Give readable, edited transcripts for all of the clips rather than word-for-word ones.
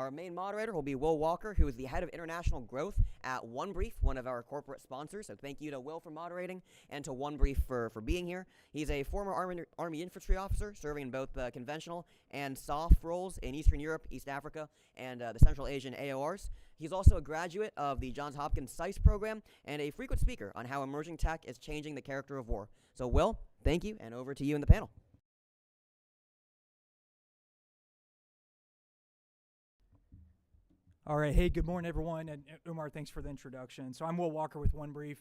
Our main moderator will be Will Walker, who is the head of international growth at Onebrief, one of our corporate sponsors. So thank you to Will for moderating and to Onebrief for being here. He's a former Army infantry officer serving in both conventional and soft roles in Eastern Europe, East Africa, and the Central Asian AORs. He's also a graduate of the Johns Hopkins SICE program and a frequent speaker on how emerging tech is changing the character of war. So Will, thank you, and over to you in the panel. All right. Hey, good morning, everyone. And Umar, thanks for the introduction. So I'm Will Walker with Onebrief,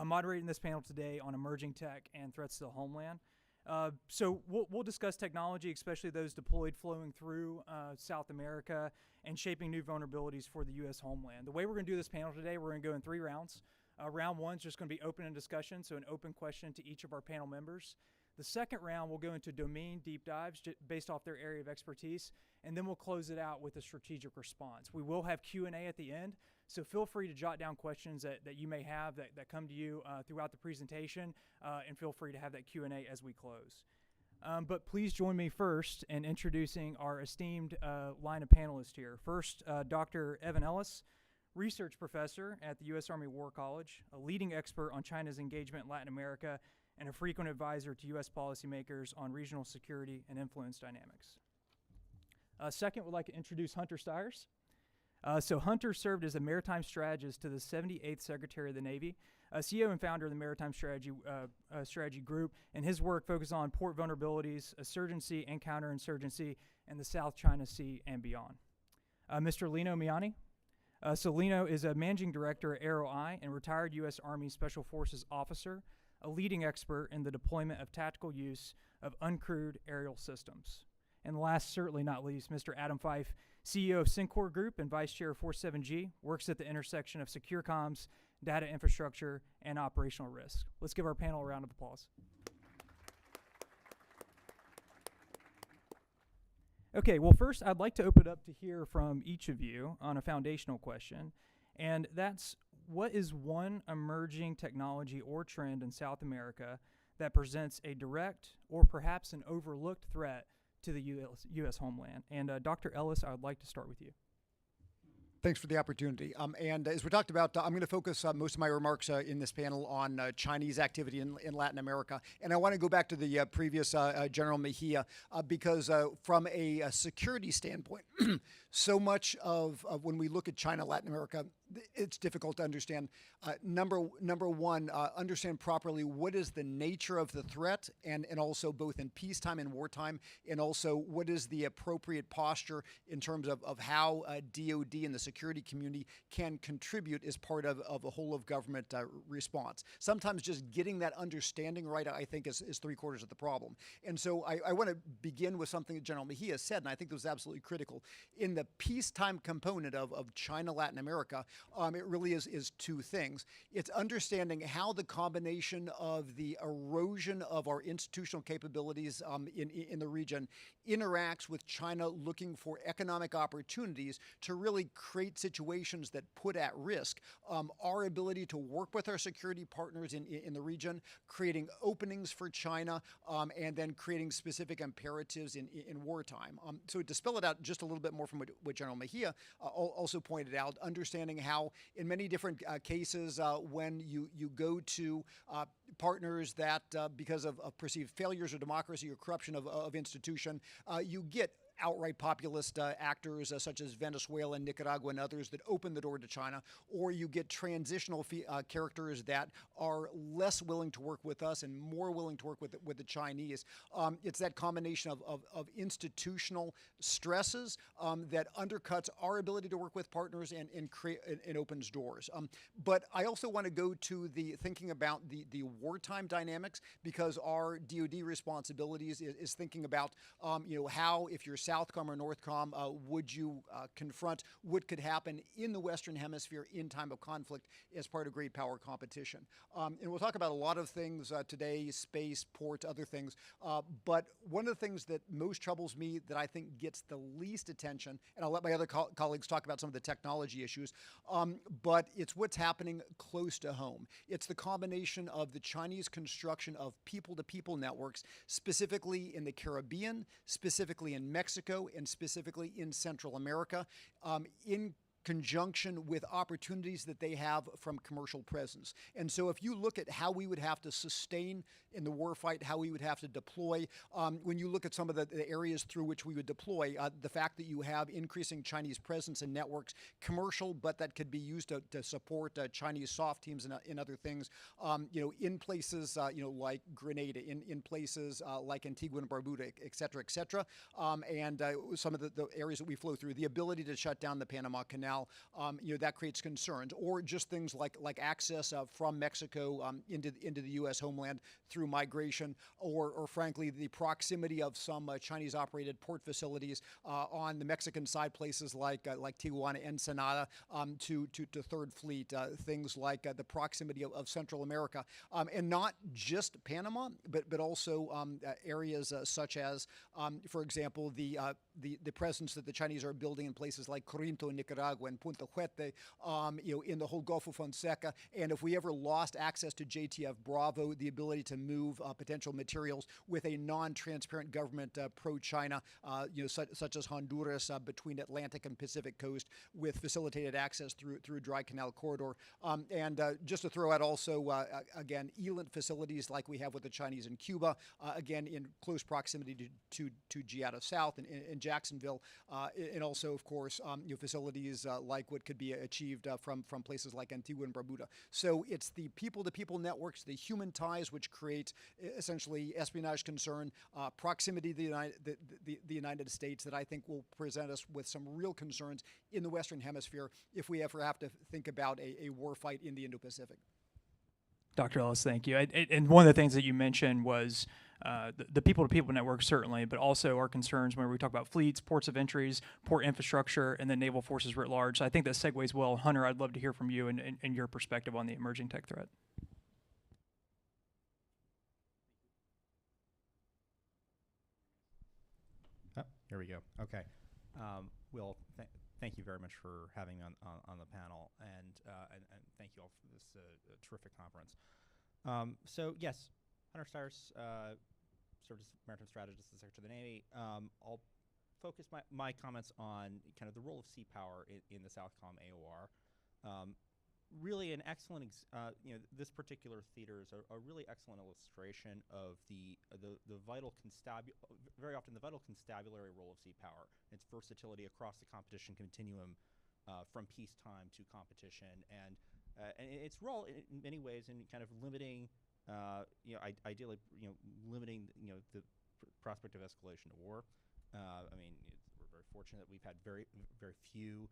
moderating this panel today on emerging tech and threats to the homeland. So we'll discuss technology, especially those deployed flowing through South America and shaping new vulnerabilities for the U.S. homeland. The way we're going to do this panel today, we're going to go in 3 rounds. Round 1 is just going to be open and discussion, so an open question to each of our panel members. The second round, we'll go into domain deep dives based off their area of expertise, and then we'll close it out with a strategic response. We will have Q&A at the end, so feel free to jot down questions that you may have that come to you throughout the presentation, and feel free to have that Q&A as we close. But please join me first in introducing our esteemed line of panelists here. First, Dr. Evan Ellis, research professor at the U.S. Army War College, a leading expert on China's engagement in Latin America, and a frequent advisor to U.S. policymakers on regional security and influence dynamics. Second, we'd like to introduce Hunter Stiers. So Hunter served as a maritime strategist to the 78th Secretary of the Navy, CEO and founder of the Maritime Strategy Group, and his work focused on port vulnerabilities, insurgency and counterinsurgency in the South China Sea and beyond. Mr. Lino Miani. So Lino is a managing director at Aero-Eye and retired U.S. Army Special Forces officer, a leading expert in the deployment of tactical use of uncrewed aerial systems. And last, certainly not least, Mr. Adam Fife, CEO of CenCore Group and Vice Chair of 47G, works at the intersection of secure comms, data infrastructure, and operational risk. Let's give our panel a round of applause. Okay, well, first, I'd like to open it up to hear from each of you on a foundational question, and that's, what is one emerging technology or trend in South America that presents a direct or perhaps an overlooked threat to the U.S. homeland? And Dr. Ellis, I would like to start with you. Thanks for the opportunity. And as we talked about, I'm going to focus most of my remarks in this panel on Chinese activity in Latin America. And I want to go back to the previous General Mejia because from a security standpoint, so much of when we look at China, Latin America, it's difficult to understand. Number one, understand properly what is the nature of the threat, and also both in peacetime and wartime, and also what is the appropriate posture in terms of how DoD and the security community can contribute as part of a whole of government response. Sometimes just getting that understanding right, I think, is 3/4 of the problem. And so I want to begin with something that General Mejia said, and I think that was absolutely critical. In the peacetime component of China, Latin America, it really is 2 things. It's understanding how the combination of the erosion of our institutional capabilities in the region interacts with China looking for economic opportunities to really create situations that put at risk our ability to work with our security partners in the region, creating openings for China, and then creating specific imperatives in wartime. So to spell it out just a little bit more from what General Mejia also pointed out, understanding how in many different cases when you go to partners that because of perceived failures of democracy or corruption of institution, you get outright populist actors such as Venezuela, Nicaragua, and others that open the door to China, or you get transitional characters that are less willing to work with us and more willing to work with the Chinese. It's that combination of institutional stresses that undercuts our ability to work with partners and opens doors. But I also want to go to the thinking about the wartime dynamics, because our DoD responsibilities is thinking about how, if you're Southcom or Northcom, would you confront what could happen in the Western Hemisphere in time of conflict as part of great power competition. And we'll talk about a lot of things today, space, ports, other things. But one of the things that most troubles me, that I think gets the least attention, and I'll let my other colleagues talk about some of the technology issues, but it's what's happening close to home. It's the combination of the Chinese construction of people-to-people networks, specifically in the Caribbean, specifically in Mexico, Mexico and specifically in Central America, in conjunction with opportunities that they have from commercial presence. And so if you look at how we would have to sustain in the warfight, how we would have to deploy, when you look at some of the areas through which we would deploy, the fact that you have increasing Chinese presence in networks, commercial, but that could be used to support Chinese soft teams and other things, in places, like Grenada, in places like Antigua and Barbuda, et cetera, and some of the areas that we flow through, the ability to shut down the Panama Canal, that creates concerns, or just things like access from Mexico into the U.S. homeland through migration, or frankly the proximity of some Chinese-operated port facilities on the Mexican side, places like Tijuana, Ensenada, to Third Fleet, things like the proximity of Central America, and not just Panama, but also areas such as, for example, the presence that the Chinese are building in places like Corinto, Nicaragua, and Punta Huete, in the whole Gulf of Fonseca. And if we ever lost access to JTF Bravo, the ability to move potential materials with a non-transparent government pro-China, such as Honduras, between Atlantic and Pacific coast, with facilitated access through a dry canal corridor. And just to throw out also, again, ELINT facilities like we have with the Chinese in Cuba, again, in close proximity to Giada South and in Jacksonville, and also, of course, facilities like what could be achieved from places like Antigua and Barbuda. So it's the people-to-people networks, the human ties, which create essentially espionage concern, proximity to the United States, that I think will present us with some real concerns in the Western Hemisphere if we ever have to think about a war fight in the Indo-Pacific. Dr. Ellis, thank you. And one of the things that you mentioned was the people-to-people network, certainly, but also our concerns when we talk about fleets, ports of entries, port infrastructure, and then naval forces writ large. So I think that segues well. Hunter, I'd love to hear from you and your perspective on the emerging tech threat. Oh, here we go. Okay. Will, thank you very much for having me on the panel, and thank you all for this terrific conference. So yes, Hunter Stires, served as Maritime Strategist and Secretary of the Navy. I'll focus my comments on kind of the role of sea power in the Southcom AOR. Really an excellent, this particular theater is a really excellent illustration of the vital very often the vital constabulary role of sea power, its versatility across the competition continuum, from peacetime to competition, and its role in many ways in kind of limiting, ideally, limiting, the prospect of escalation of war. I mean, we're very fortunate that we've had very, very few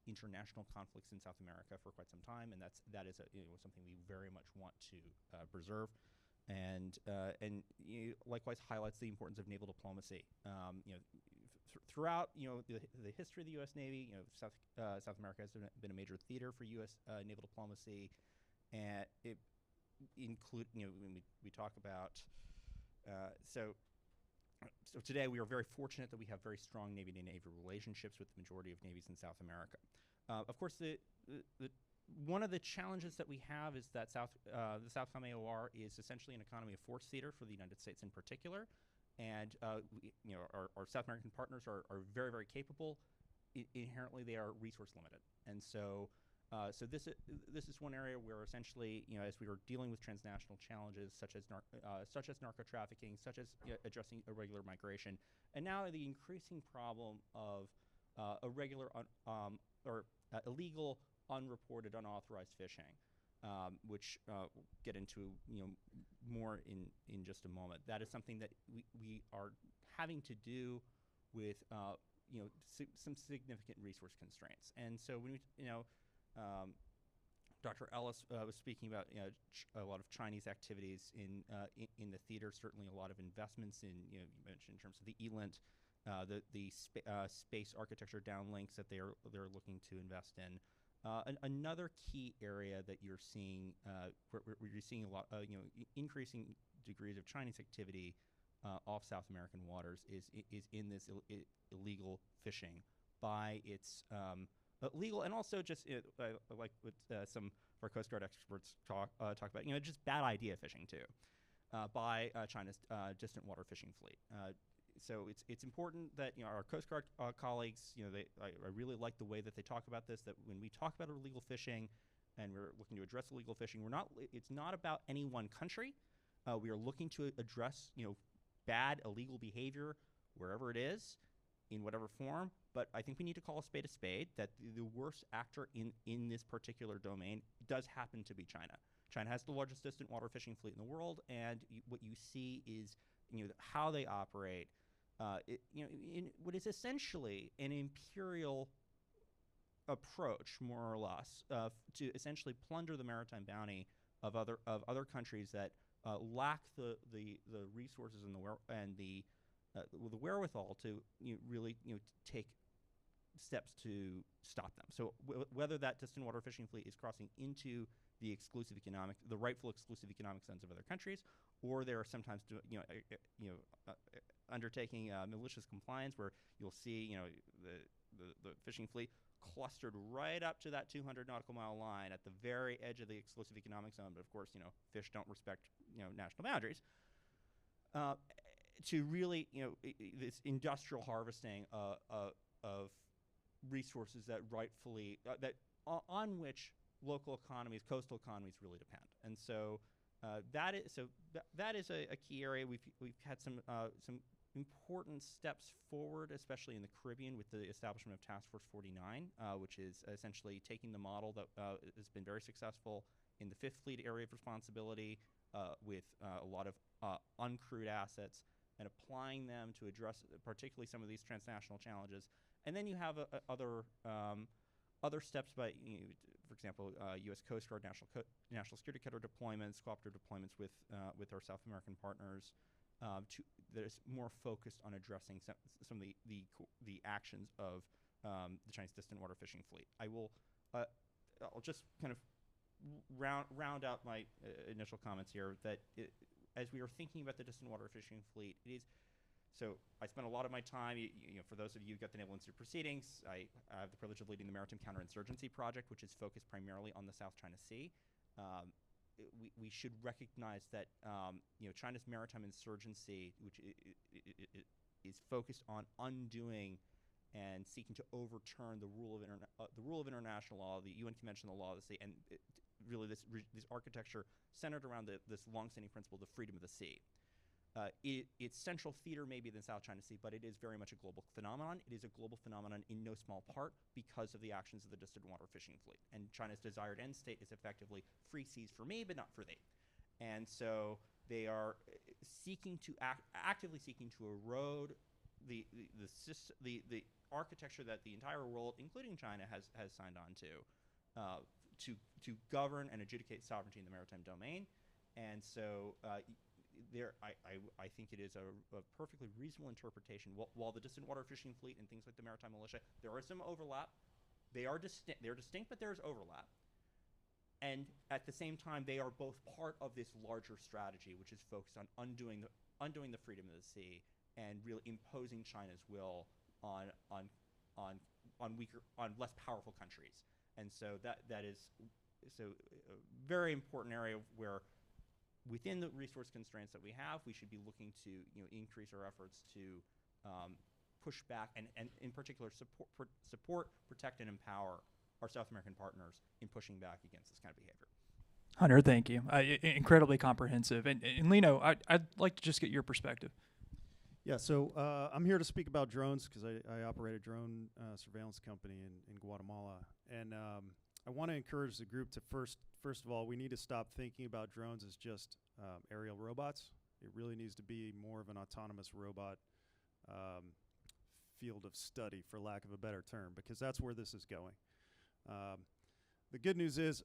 international conflicts in South America for quite some time, and that is something we very much want to preserve, and likewise highlights the importance of naval diplomacy. Throughout the history of the U.S. Navy, South America has been a major theater for U.S. Naval diplomacy, and it include when we talk about So today we are very fortunate that we have very strong Navy-to-Navy relationships with the majority of navies in South America. Of course, one of the challenges that we have is that the Southcom AOR is essentially an economy of force theater for the United States in particular, and our South American partners are very, very capable. Inherently, they are resource limited, and so this is one area where essentially, as we were dealing with transnational challenges such as narco trafficking, such as addressing irregular migration, and now the increasing problem of illegal, unreported, unauthorized fishing, which we'll get into more in just a moment. That is something that we are having to do with some significant resource constraints, and so when Dr. Ellis was speaking about a lot of Chinese activities in the theater. Certainly, a lot of investments in you mentioned in terms of the ELINT, the space architecture downlinks that they're looking to invest in. Another key area that you're seeing where you're seeing a lot increasing degrees of Chinese activity off South American waters is in this illegal fishing by its legal, and also just like what some of our Coast Guard experts talk about, just bad idea fishing too, by China's distant water fishing fleet. so it's important that our Coast Guard colleagues, I really like the way that they talk about this. That when we talk about illegal fishing, and we're looking to address illegal fishing, it's not about any one country. We are looking to address bad illegal behavior wherever it is, in whatever form. But I think we need to call a spade, that the worst actor in this particular domain does happen to be China. China has the largest distant water fishing fleet in the world, and what you see is how they operate in what is essentially an imperial approach, more or less, to essentially plunder the maritime bounty of other countries that lack the resources and the wherewithal to really take steps to stop them. So whether that distant water fishing fleet is crossing into the rightful exclusive economic zones of other countries, or they are sometimes undertaking malicious compliance, where you'll see the fishing fleet clustered right up to that 200 nautical mile line at the very edge of the exclusive economic zone. But of course, fish don't respect national boundaries. To really, this industrial harvesting of resources that rightfully on which local economies, coastal economies, really depend. And so that is a key area. We've had some important steps forward, especially in the Caribbean, with the establishment of Task Force 49, which is essentially taking the model that has been very successful in the Fifth Fleet area of responsibility, with a lot of uncrewed assets, and applying them to address particularly some of these transnational challenges. And then you have other steps by, for example, U.S. Coast Guard, national security cutter deployments, cooperative deployments with our South American partners, that is more focused on addressing some of the actions of the Chinese distant water fishing fleet. I'll just kind of round out my initial comments here, that as we are thinking about the distant water fishing fleet, so I spent a lot of my time, for those of you who got the Naval Institute proceedings, I have the privilege of leading the Maritime Counterinsurgency Project, which is focused primarily on the South China Sea. We should recognize that China's maritime insurgency, which is focused on undoing and seeking to overturn the rule of international law, the UN Convention on the Law of the Sea, and really this architecture centered around this longstanding principle of the freedom of the sea. Its central theater may be the South China Sea, but it is very much a global phenomenon. It is a global phenomenon in no small part because of the actions of the distant water fishing fleet. And China's desired end state is effectively free seas for me, but not for thee. And so they are actively seeking to erode the architecture that the entire world, including China, has signed on to govern and adjudicate sovereignty in the maritime domain. And so I think it is a perfectly reasonable interpretation. While the distant water fishing fleet and things like the maritime militia, there are some overlap. They're distinct, but there's overlap. And at the same time, they are both part of this larger strategy, which is focused on undoing the freedom of the sea and really imposing China's will on less powerful countries. And so that is a very important area where, within the resource constraints that we have, we should be looking to increase our efforts to push back and in particular support, protect, and empower our South American partners in pushing back against this kind of behavior. Hunter, thank you. Incredibly comprehensive. And Lino, I'd like to just get your perspective. Yeah, so I'm here to speak about drones because I operate a drone surveillance company in Guatemala. And I want to encourage the group to first of all, we need to stop thinking about drones as just aerial robots. It really needs to be more of an autonomous robot field of study, for lack of a better term, because that's where this is going. The good news is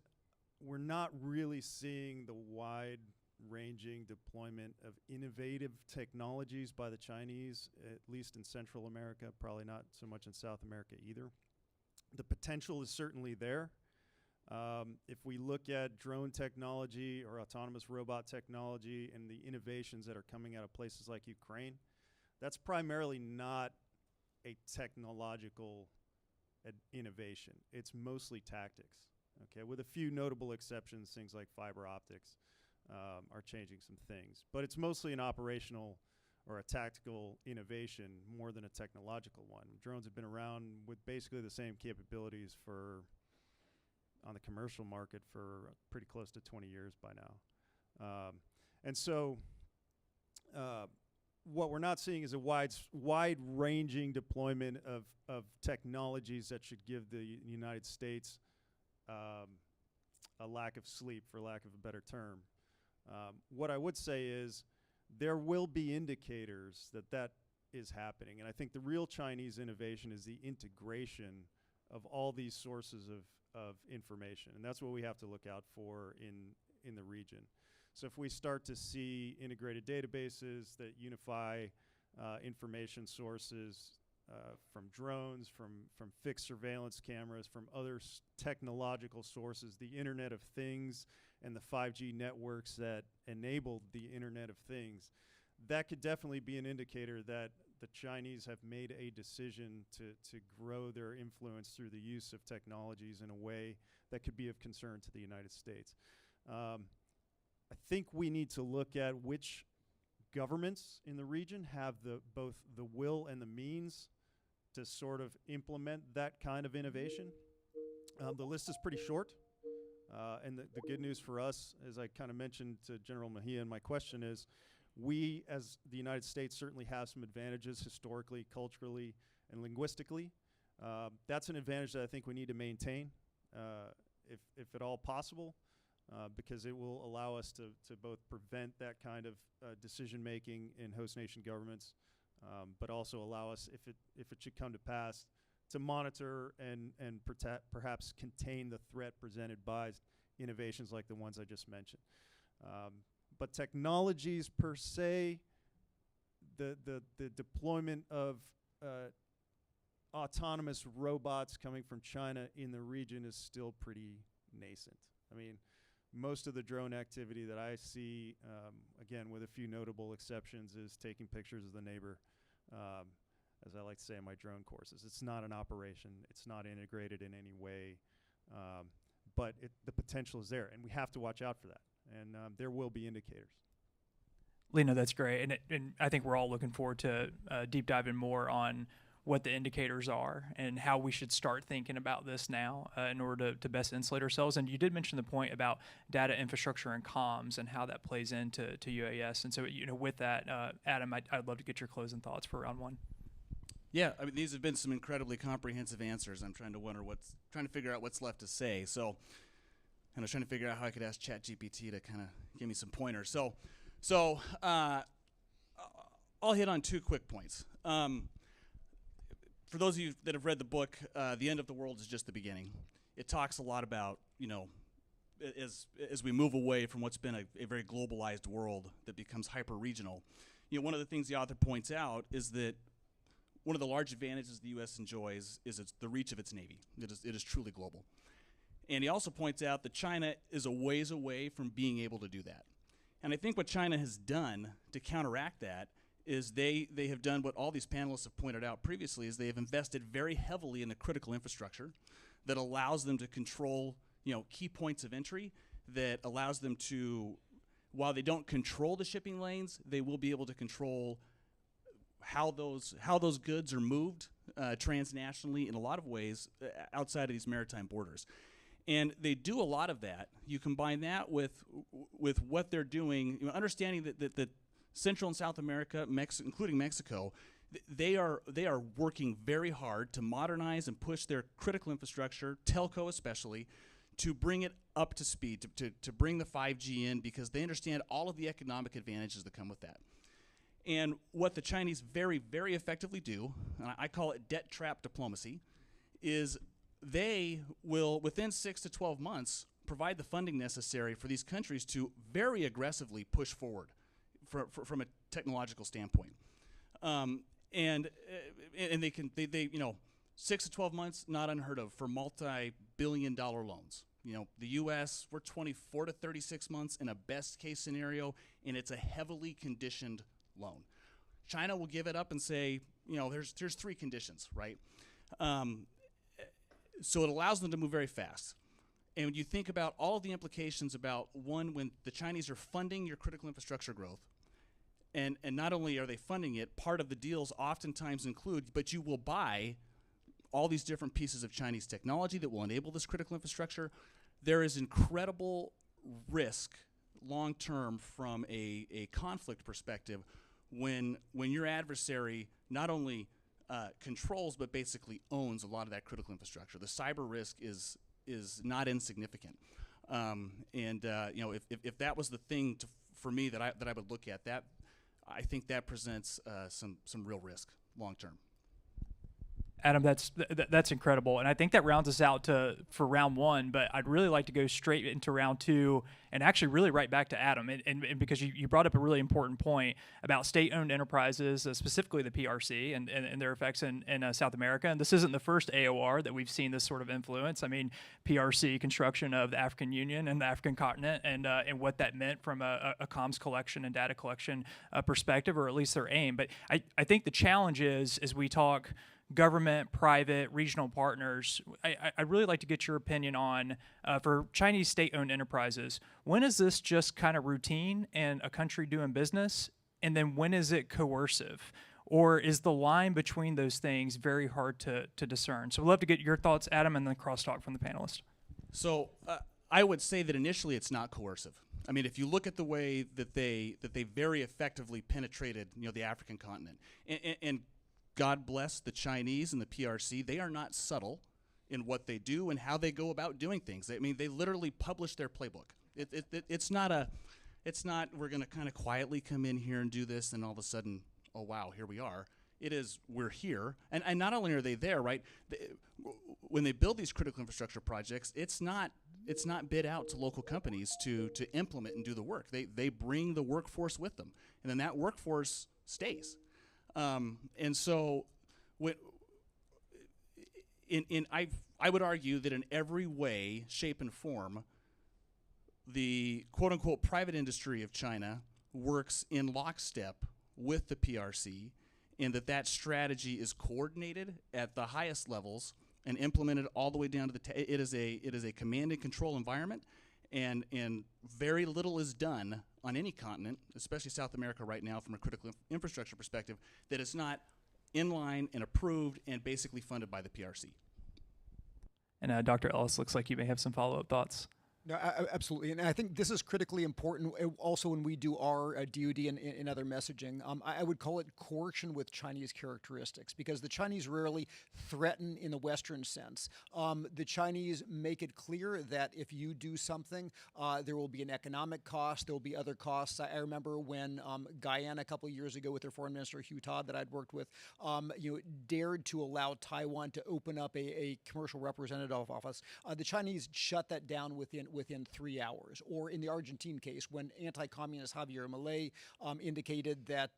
we're not really seeing the wide-ranging deployment of innovative technologies by the Chinese, at least in Central America, probably not so much in South America either. The potential is certainly there. If we look at drone technology or autonomous robot technology and the innovations that are coming out of places like Ukraine, that's primarily not a technological innovation. It's mostly tactics, okay? With a few notable exceptions, things like fiber optics are changing some things. But it's mostly an operational or a tactical innovation more than a technological one. Drones have been around with basically the same capabilities on the commercial market for pretty close to 20 years by now. And so what we're not seeing is a wide-ranging deployment of technologies that should give the United States a lack of sleep, for lack of a better term. What I would say is there will be indicators that is happening. And I think the real Chinese innovation is the integration of all these sources of information. And that's what we have to look out for in the region. So if we start to see integrated databases that unify information sources from drones, from fixed surveillance cameras, from other technological sources, the Internet of Things and the 5G networks that enabled the Internet of Things, that could definitely be an indicator that the Chinese have made a decision to grow their influence through the use of technologies in a way that could be of concern to the United States. I think we need to look at which governments in the region have both the will and the means to sort of implement that kind of innovation. The list is pretty short. And the good news for us, as I kind of mentioned to General Mejia in my question, is we, as the United States, certainly have some advantages historically, culturally, and linguistically. That's an advantage that I think we need to maintain, if at all possible, because it will allow us to both prevent that kind of decision-making in host nation governments, but also allow us, if it should come to pass, to monitor and perhaps contain the threat presented by innovations like the ones I just mentioned. But technologies per se, the deployment of autonomous robots coming from China in the region is still pretty nascent. I mean, most of the drone activity that I see, again, with a few notable exceptions, is taking pictures of the neighbor, as I like to say in my drone courses. It's not an operation. It's not integrated in any way. But the potential is there, and we have to watch out for that. And there will be indicators. Lino, that's great. And I think we're all looking forward to deep diving more on what the indicators are and how we should start thinking about this now in order to best insulate ourselves. And you did mention the point about data infrastructure and comms and how that plays into UAS. And so, with that, Adam, I'd love to get your closing thoughts for round one. Yeah, I mean, these have been some incredibly comprehensive answers. I'm trying to figure out what's left to say. So, and I was trying to figure out how I could ask ChatGPT to kind of give me some pointers. So I'll hit on two quick points. For those of you that have read the book, The End of the World is Just the Beginning. It talks a lot about, as we move away from what's been a very globalized world that becomes hyper-regional, one of the things the author points out is that one of the large advantages the U.S. enjoys is the reach of its Navy. It is truly global. And he also points out that China is a ways away from being able to do that. And I think what China has done to counteract that is they have done what all these panelists have pointed out previously, is they have invested very heavily in the critical infrastructure that allows them to control, key points of entry, that allows them to, while they don't control the shipping lanes, they will be able to control how those goods are moved transnationally in a lot of ways outside of these maritime borders. And they do a lot of that. You combine that with what they're doing, understanding that Central and South America, including Mexico, they are working very hard to modernize and push their critical infrastructure, telco especially, to bring it up to speed, to bring the 5G in, because they understand all of the economic advantages that come with that. And what the Chinese very, very effectively do, and I call it debt trap diplomacy, is they will, within 6 to 12 months, provide the funding necessary for these countries to very aggressively push forward from a technological standpoint. And they 6 to 12 months, not unheard of for multi-billion-dollar loans. The U.S., we're 24 to 36 months in a best-case scenario, and it's a heavily conditioned loan. China will give it up and say, there's three conditions, right? So it allows them to move very fast. And when you think about all the implications about, one, when the Chinese are funding your critical infrastructure growth, And not only are they funding it, part of the deals oftentimes include, but you will buy all these different pieces of Chinese technology that will enable this critical infrastructure. There is incredible risk long-term from a conflict perspective when your adversary not only controls but basically owns a lot of that critical infrastructure. The cyber risk is not insignificant. If that was the thing for me that I would look at, that I think that presents some real risk long-term. Adam, that's incredible, and I think that rounds us out for round one. But I'd really like to go straight into round two, and actually really right back to Adam, and because you brought up a really important point about state-owned enterprises, specifically the PRC and their effects in South America. And this isn't the first AOR that we've seen this sort of influence. I mean, PRC construction of the African Union and the African continent, and what that meant from a comms collection and data collection perspective, or at least their aim. But I think the challenge is, as we talk government, private, regional partners, I'd really like to get your opinion on, for Chinese state-owned enterprises, when is this just kind of routine and a country doing business, and then when is it coercive? Or is the line between those things very hard to discern? So we'd love to get your thoughts, Adam, and then crosstalk from the panelists. So I would say that initially it's not coercive. I mean, if you look at the way that they very effectively penetrated, the African continent, and God bless the Chinese and the PRC. They are not subtle in what they do and how they go about doing things. I mean, they literally publish their playbook. It's not we're going to kind of quietly come in here and do this and all of a sudden, oh wow, here we are. It is, we're here. And not only are they there, right? When they build these critical infrastructure projects, it's not bid out to local companies to implement and do the work. They bring the workforce with them, and then that workforce stays. And so, I would argue that in every way, shape, and form, the quote-unquote private industry of China works in lockstep with the PRC, and that strategy is coordinated at the highest levels and implemented all the way down to the. It is a command and control environment, and very little is done on any continent, especially South America right now, from a critical infrastructure perspective, that is not in line and approved and basically funded by the PRC. And Dr. Ellis, looks like you may have some follow-up thoughts. No, absolutely, and I think this is critically important also when we do our DoD and other messaging. I would call it coercion with Chinese characteristics, because the Chinese rarely threaten in the Western sense. The Chinese make it clear that if you do something, there will be an economic cost, there will be other costs. I remember when Guyana a couple of years ago with their Foreign Minister Hugh Todd that I'd worked with, dared to allow Taiwan to open up a commercial representative office. The Chinese shut that down within 3 hours. Or in the Argentine case, when anti-communist Javier Milei indicated that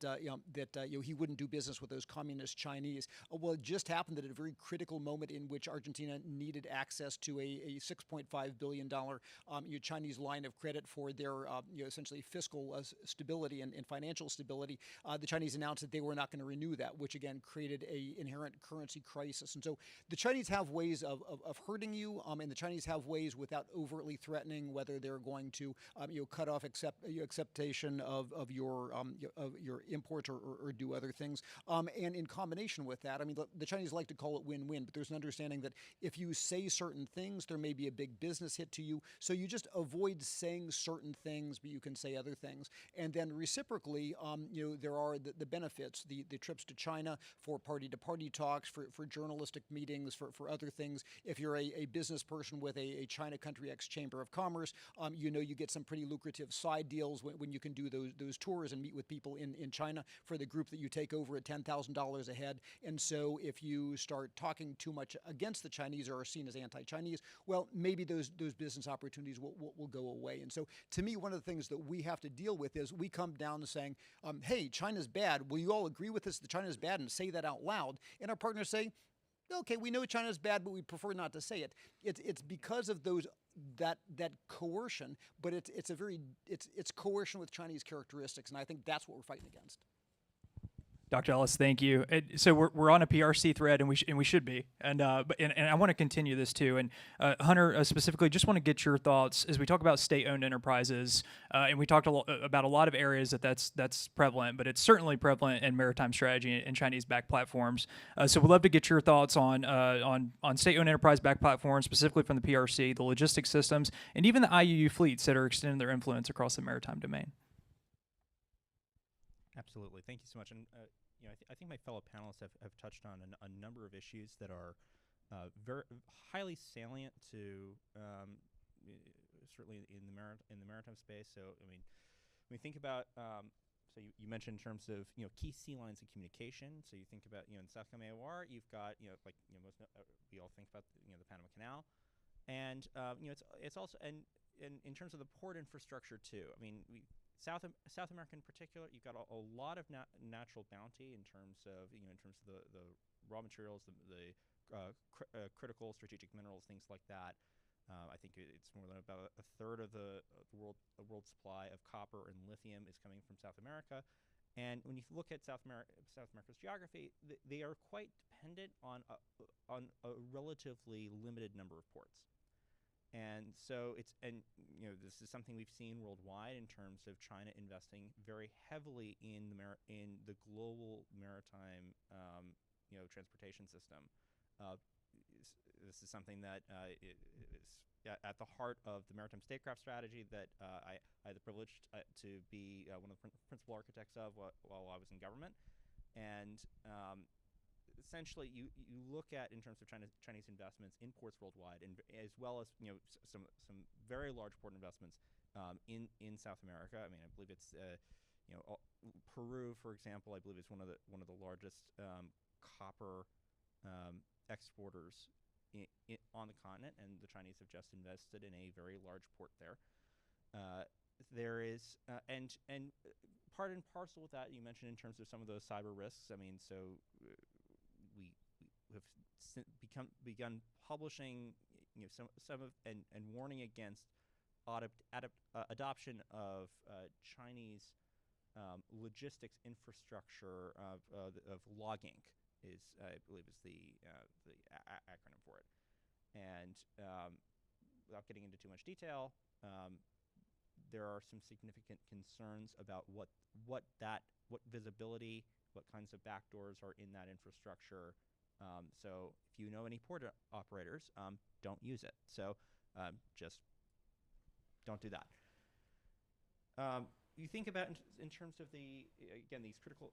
he wouldn't do business with those communist Chinese. Well, it just happened that at a very critical moment in which Argentina needed access to a $6.5 billion Chinese line of credit for their essentially fiscal stability and financial stability, the Chinese announced that they were not going to renew that, which again created a inherent currency crisis. And so the Chinese have ways of hurting you, and the Chinese have ways without overtly threatening, whether they're going to cut off acceptation of your imports or do other things. And in combination with that, I mean, the Chinese like to call it win-win, but there's an understanding that if you say certain things, there may be a big business hit to you. So you just avoid saying certain things, but you can say other things. And then reciprocally, there are the benefits, the trips to China for party-to-party talks, for journalistic meetings, for other things. If you're a business person with a China Country X Chamber of Commerce, you get some pretty lucrative side deals when you can do those tours and meet with people in China for the group that you take over at $10,000 a head. And so if you start talking too much against the Chinese or are seen as anti-Chinese, well, maybe those business opportunities will go away. And so to me, one of the things that we have to deal with is we come down to saying, hey, China's bad. Will you all agree with this that China's bad and say that out loud? And our partners say, okay, we know China's bad, but we prefer not to say it. It's because of that coercion, but it's coercion with Chinese characteristics, and I think that's what we're fighting against. Dr. Ellis, thank you. So we're on a PRC thread, and we should be, and I want to continue this too. And Hunter, specifically, just want to get your thoughts as we talk about state-owned enterprises, and we talked about a lot of areas that's prevalent, but it's certainly prevalent in maritime strategy and Chinese-backed platforms. So we'd love to get your thoughts on state-owned enterprise-backed platforms, specifically from the PRC, the logistics systems, and even the IUU fleets that are extending their influence across the maritime domain. Absolutely. Thank you so much. And I think my fellow panelists have touched on a number of issues that are very highly salient to certainly in the maritime space. So I mean, when we think about so you mentioned in terms of key sea lines of communication. So you think about in South AOR, you've got we all think about the Panama Canal, and it's also and in terms of the port infrastructure too. I mean South America in particular, you've got a lot of natural bounty in terms of the raw materials, the critical strategic minerals, things like that. I think it's more than about a third of the world supply of copper and lithium is coming from South America. And when you look at South America's geography, they are quite dependent on a relatively limited number of ports. And so this is something we've seen worldwide in terms of China investing very heavily in the global maritime transportation system. This is something that is at the heart of the maritime statecraft strategy that I had the privilege to be one of the principal architects of while I was in government. And essentially, you look at in terms of Chinese investments in ports worldwide, and as well as some very large port investments in South America. I mean, I believe it's Peru, for example. I believe is one of the largest copper exporters on the continent, and the Chinese have just invested in a very large port there. There is and part and parcel with that, you mentioned in terms of some of those cyber risks. I mean, so. We have begun publishing, some of and warning against adoption of Chinese logistics infrastructure of logging I believe is the acronym for it. And without getting into too much detail, there are some significant concerns about what visibility, what kinds of backdoors are in that infrastructure. So if you know any port operators, don't use it. So just don't do that. You think about in terms of these critical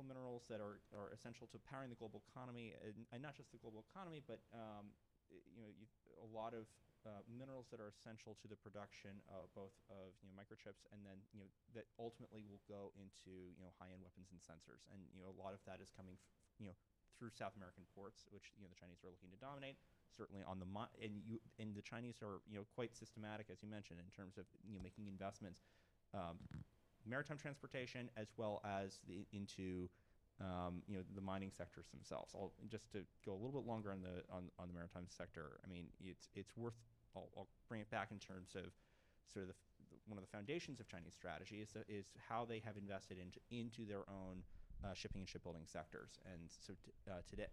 minerals that are essential to powering the global economy, and not just the global economy, but a lot of minerals that are essential to the production of both of microchips, and then that ultimately will go into high-end weapons and sensors. And a lot of that is coming through South American ports, which the Chinese are looking to dominate. Certainly on and the Chinese are quite systematic, as you mentioned, in terms of making investments, maritime transportation as well as into the mining sectors themselves. Just to go a little bit longer on the maritime sector. I mean, it's worth. I'll bring it back in terms of sort of one of the foundations of Chinese strategy is how they have invested into their own shipping and shipbuilding sectors. And so today,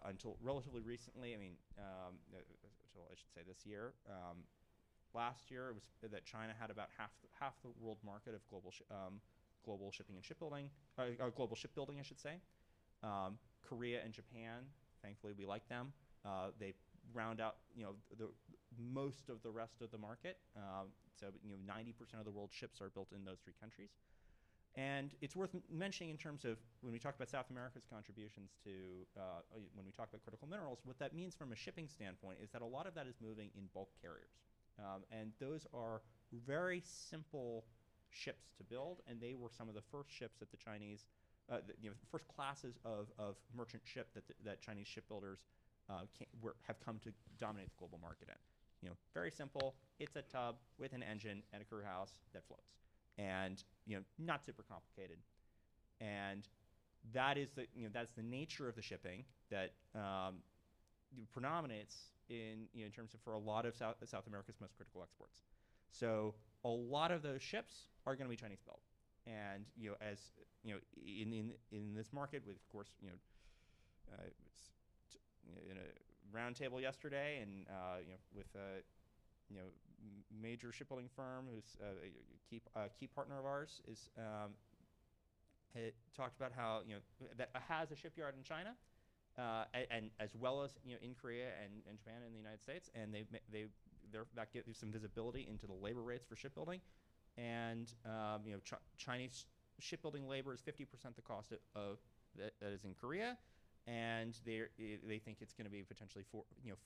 until relatively recently, I mean, until I should say this year. Last year, it was that China had about half the world market of global shipping and shipbuilding, global shipbuilding, I should say. Korea and Japan, thankfully, we like them. They round out, most of the rest of the market. So 90% of the world's ships are built in those three countries. And it's worth mentioning in terms of when we talk about South America's contributions to, when we talk about critical minerals, what that means from a shipping standpoint is that a lot of that is moving in bulk carriers. And those are very simple ships to build, and they were some of the first ships that the Chinese, first classes of merchant ship that Chinese shipbuilders have come to dominate the global market in. Very simple. It's a tub with an engine and a crew house that floats, and not super complicated. And that is that's the nature of the shipping that predominates in terms of for a lot of South America's most critical exports. So a lot of those ships are going to be Chinese built. And as in this market, with of course in a roundtable yesterday, and with a major shipbuilding firm who's a key partner of ours, is it talked about how that has a shipyard in China, and as well as in Korea and Japan and the United States, and that gives some visibility into the labor rates for shipbuilding, and Chinese shipbuilding labor is 50% the cost of that is in Korea, and they think it's going to be potentially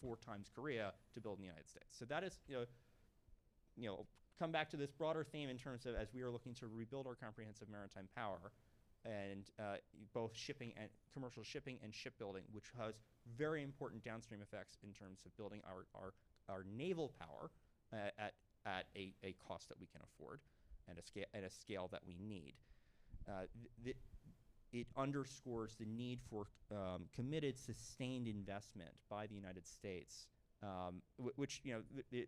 four times Korea to build in the United States. So that is come back to this broader theme in terms of, as we are looking to rebuild our comprehensive maritime power, and both shipping and commercial shipping and shipbuilding, which has very important downstream effects in terms of building our naval power at a cost that we can afford and a scale that we need. It underscores the need for committed, sustained investment by the United States, which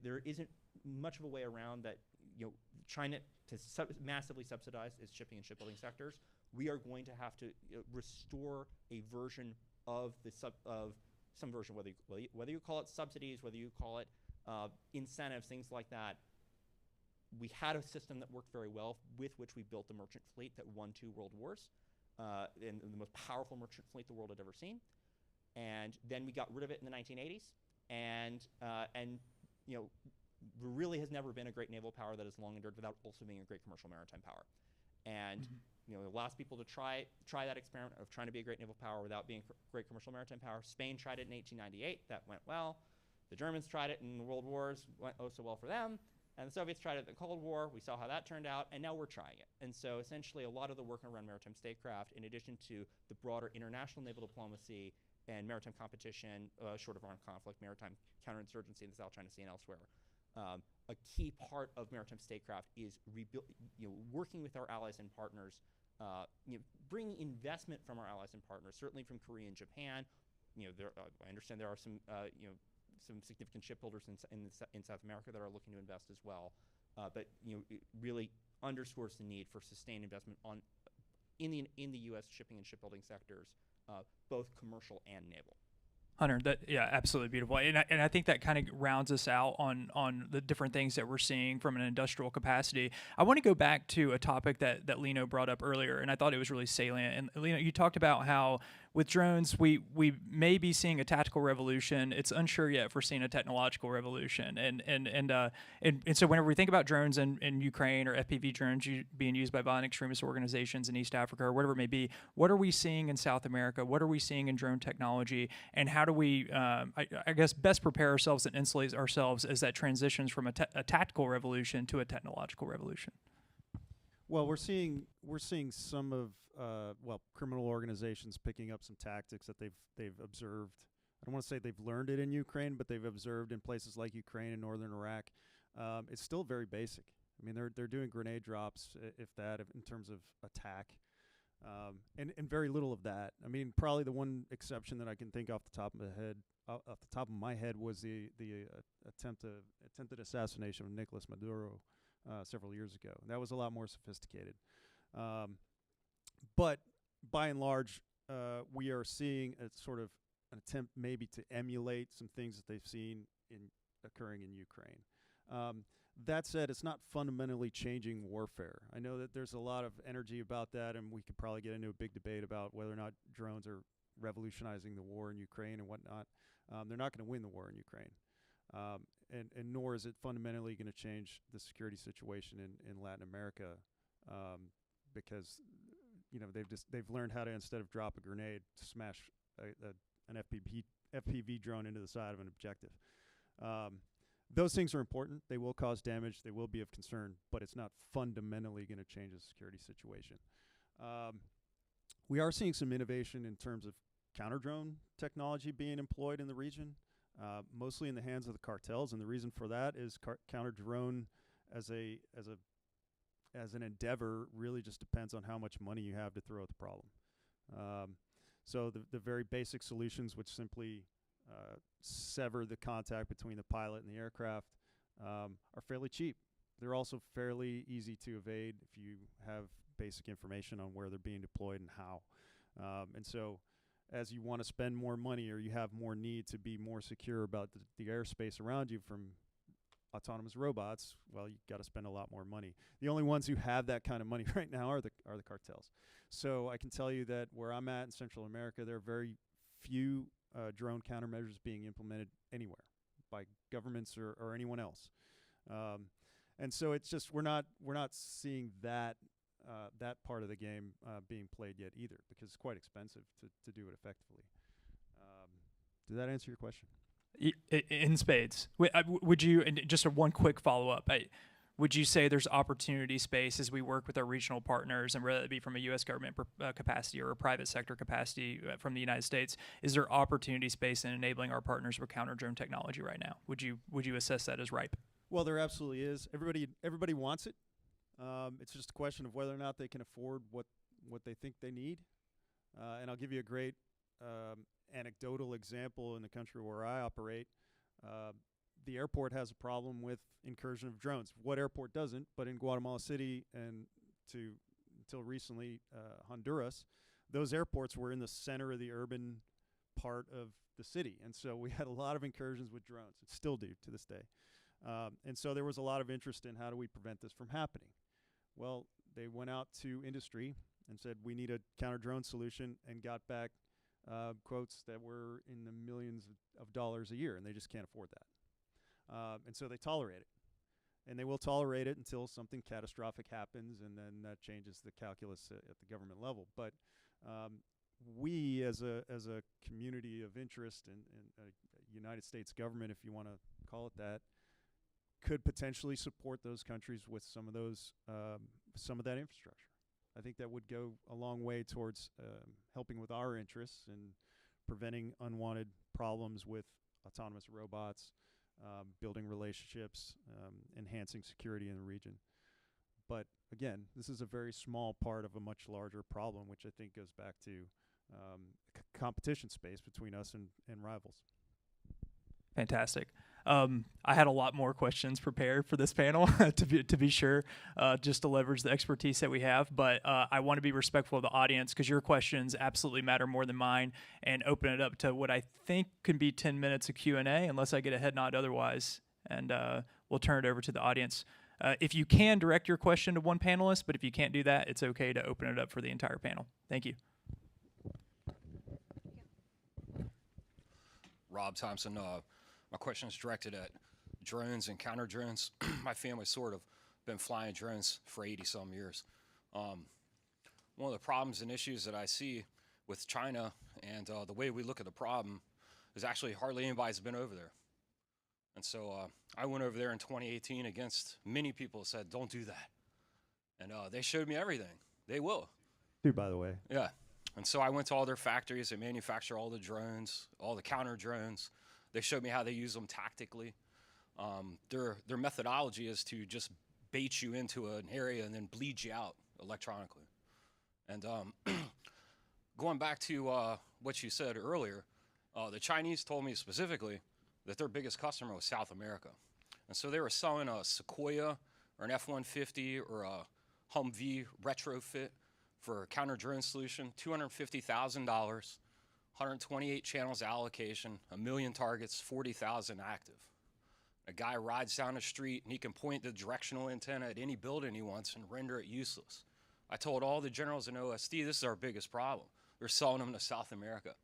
there isn't much of a way around that. China to massively subsidize its shipping and shipbuilding sectors. We are going to have to restore a version of some version, whether you call it subsidies, whether you call it incentives, things like that. We had a system that worked very well, with which we built the merchant fleet that won 2 world wars, and the most powerful merchant fleet the world had ever seen. And then we got rid of it in the 1980s, and there really has never been a great naval power that has long endured without also being a great commercial maritime power. And the last people to try that experiment of trying to be a great naval power without being a great commercial maritime power, Spain tried it in 1898. That went well. The Germans tried it in the World Wars, went oh so well for them. And the Soviets tried it in the Cold War. We saw how that turned out, and now we're trying it. And so essentially a lot of the work around maritime statecraft, in addition to the broader international naval diplomacy and maritime competition, short of armed conflict, maritime counterinsurgency in the South China Sea and elsewhere, a key part of maritime statecraft is working with our allies and partners, bringing investment from our allies and partners, certainly from Korea and Japan. I understand there are some significant shipbuilders in South America that are looking to invest as well. But it really underscores the need for sustained investment in the U.S. shipping and shipbuilding sectors, both commercial and naval. Hunter, absolutely beautiful, and I think that kind of rounds us out on the different things that we're seeing from an industrial capacity. I want to go back to a topic that Lino brought up earlier, and I thought it was really salient. And Lino, you talked about how with drones we may be seeing a tactical revolution. It's unsure yet if we're seeing a technological revolution, and so whenever we think about drones in Ukraine, or FPV drones being used by violent extremist organizations in East Africa or whatever it may be, what are we seeing in South America? What are we seeing in drone technology, and how do we, I guess, best prepare ourselves and insulate ourselves as that transitions from a tactical revolution to a technological revolution? Well, we're seeing some of criminal organizations picking up some tactics that they've observed. I don't want to say they've learned it in Ukraine, but they've observed in places like Ukraine and northern Iraq. It's still very basic. I mean, they're doing grenade drops, if in terms of attack. And very little of that. I mean, probably the one exception that I can think off the top of my head was the attempted assassination of Nicolas Maduro several years ago. That was a lot more sophisticated. But by and large, we are seeing a sort of an attempt maybe to emulate some things that they've seen occurring in Ukraine. That said, it's not fundamentally changing warfare. I know that there's a lot of energy about that, and we could probably get into a big debate about whether or not drones are revolutionizing the war in Ukraine and whatnot. They're not going to win the war in Ukraine, and nor is it fundamentally going to change the security situation in Latin America, because they've learned how to, instead of drop a grenade, smash an FPV drone into the side of an objective. Those things are important. They will cause damage. They will be of concern, but it's not fundamentally going to change the security situation. We are seeing some innovation in terms of counter-drone technology being employed in the region, mostly in the hands of the cartels, and the reason for that is counter-drone as an endeavor really just depends on how much money you have to throw at the problem. So the very basic solutions, which simply sever the contact between the pilot and the aircraft, are fairly cheap. They're also fairly easy to evade if you have basic information on where they're being deployed and how. And so as you want to spend more money or you have more need to be more secure about the airspace around you from autonomous robots, well, you got to spend a lot more money. The only ones who have that kind of money right now are the cartels. So I can tell you that where I'm at in Central America, there are very few drone countermeasures being implemented anywhere by governments or anyone else. And so it's just we're not seeing that part of the game being played yet either, because it's quite expensive to do it effectively. Did that answer your question? In spades. Would you, and just one quick follow-up, would you say there's opportunity space as we work with our regional partners, and whether it be from a U.S. government capacity or a private sector capacity from the United States, is there opportunity space in enabling our partners with counter-drone technology right now? Would you assess that as ripe? Well, there absolutely is. Everybody wants it. It's just a question of whether or not they can afford what they think they need. And I'll give you a great anecdotal example in the country where I operate. The airport has a problem with incursion of drones. What airport doesn't? But in Guatemala City and until recently Honduras, those airports were in the center of the urban part of the city. And so we had a lot of incursions with drones. It still do to this day. And so there was a lot of interest in how do we prevent this from happening. Well, they went out to industry and said, we need a counter-drone solution, and got back quotes that were in the millions of dollars a year, and they just can't afford that. And so they tolerate it. And they will tolerate it until something catastrophic happens, and then that changes the calculus at the government level. But we, as a community of interest in United States government, if you want to call it that, could potentially support those countries with some of that infrastructure. I think that would go a long way towards helping with our interests and preventing unwanted problems with autonomous robots, building relationships, enhancing security in the region. But again, this is a very small part of a much larger problem, which I think goes back to competition space between us and rivals. Fantastic. I had a lot more questions prepared for this panel, to be sure, just to leverage the expertise that we have. But I want to be respectful of the audience, because your questions absolutely matter more than mine, and open it up to what I think can be 10 minutes of Q&A, unless I get a head nod otherwise. And we'll turn it over to the audience. If you can, direct your question to one panelist, but if you can't do that, it's okay to open it up for the entire panel. Thank you. Rob Thompson. My question is directed at drones and counter drones. My family's sort of been flying drones for 80-some years. One of the problems and issues that I see with China and the way we look at the problem is actually hardly anybody's been over there. And so I went over there in 2018 against many people who said, don't do that. And they showed me everything. They will. Dude, by the way. Yeah. And so I went to all their factories that manufacture all the drones, all the counter drones. They showed me how they use them tactically. Their methodology is to just bait you into an area and then bleed you out electronically. And going back to what you said earlier, the Chinese told me specifically that their biggest customer was South America. And so they were selling a Sequoia or an F-150 or a Humvee retrofit for a counter-drone solution, $250,000, 128 channels allocation, 1 million targets, 40,000 active. A guy rides down the street and he can point the directional antenna at any building he wants and render it useless. I told all the generals in OSD, this is our biggest problem. They're selling them to South America.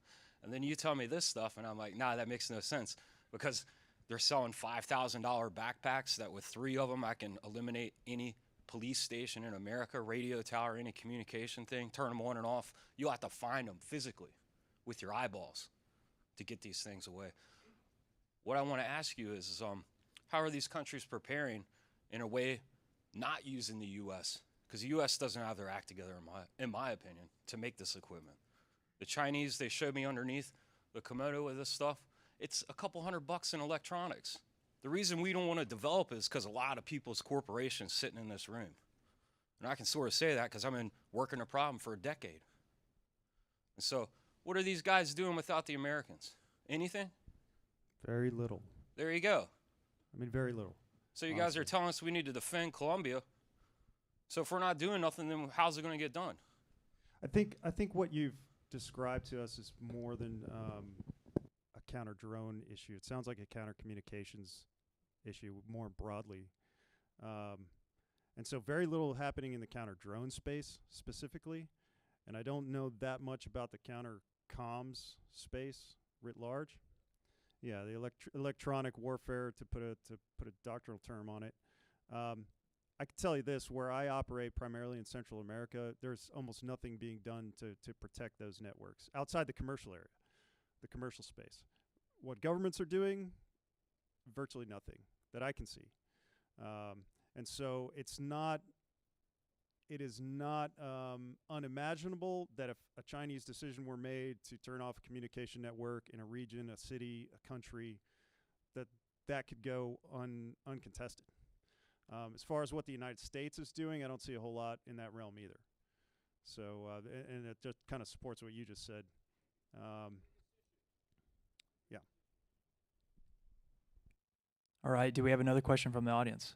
And then you tell me this stuff, and I'm like, nah, that makes no sense, because they're selling $5,000 backpacks that with 3 of them I can eliminate any police station in America, radio tower, any communication thing, turn them on and off. You'll have to find them physically with your eyeballs to get these things away. What I want to ask you is how are these countries preparing in a way not using the U.S.? Because the U.S. doesn't have their act together, in my opinion, to make this equipment. The Chinese, they showed me underneath the Komodo with this stuff. It's a couple $100 in electronics. The reason we don't want to develop it is because a lot of people's corporations sitting in this room. And I can sort of say that because I've been working the problem for a decade. And so what are these guys doing without the Americans? Anything? Very little. There you go. I mean, very little. So you guys are telling us we need to defend Colombia. So if we're not doing nothing, then how's it going to get done? I think what you've described to us is more than a counter drone issue. It sounds like a counter communications issue more broadly. And so very little happening in the counter drone space specifically. And I don't know that much about the counter comms space writ large. Yeah, the electronic warfare, to put a doctrinal term on it. I can tell you this, where I operate primarily in Central America, there's almost nothing being done to protect those networks outside the commercial area, the commercial space. What governments are doing, virtually nothing that I can see. And so it is not unimaginable that if a Chinese decision were made to turn off a communication network in a region, a city, a country, that could go uncontested. As far as what the United States is doing, I don't see a whole lot in that realm either. So, and it just kind of supports what you just said. Yeah. All right. Do we have another question from the audience?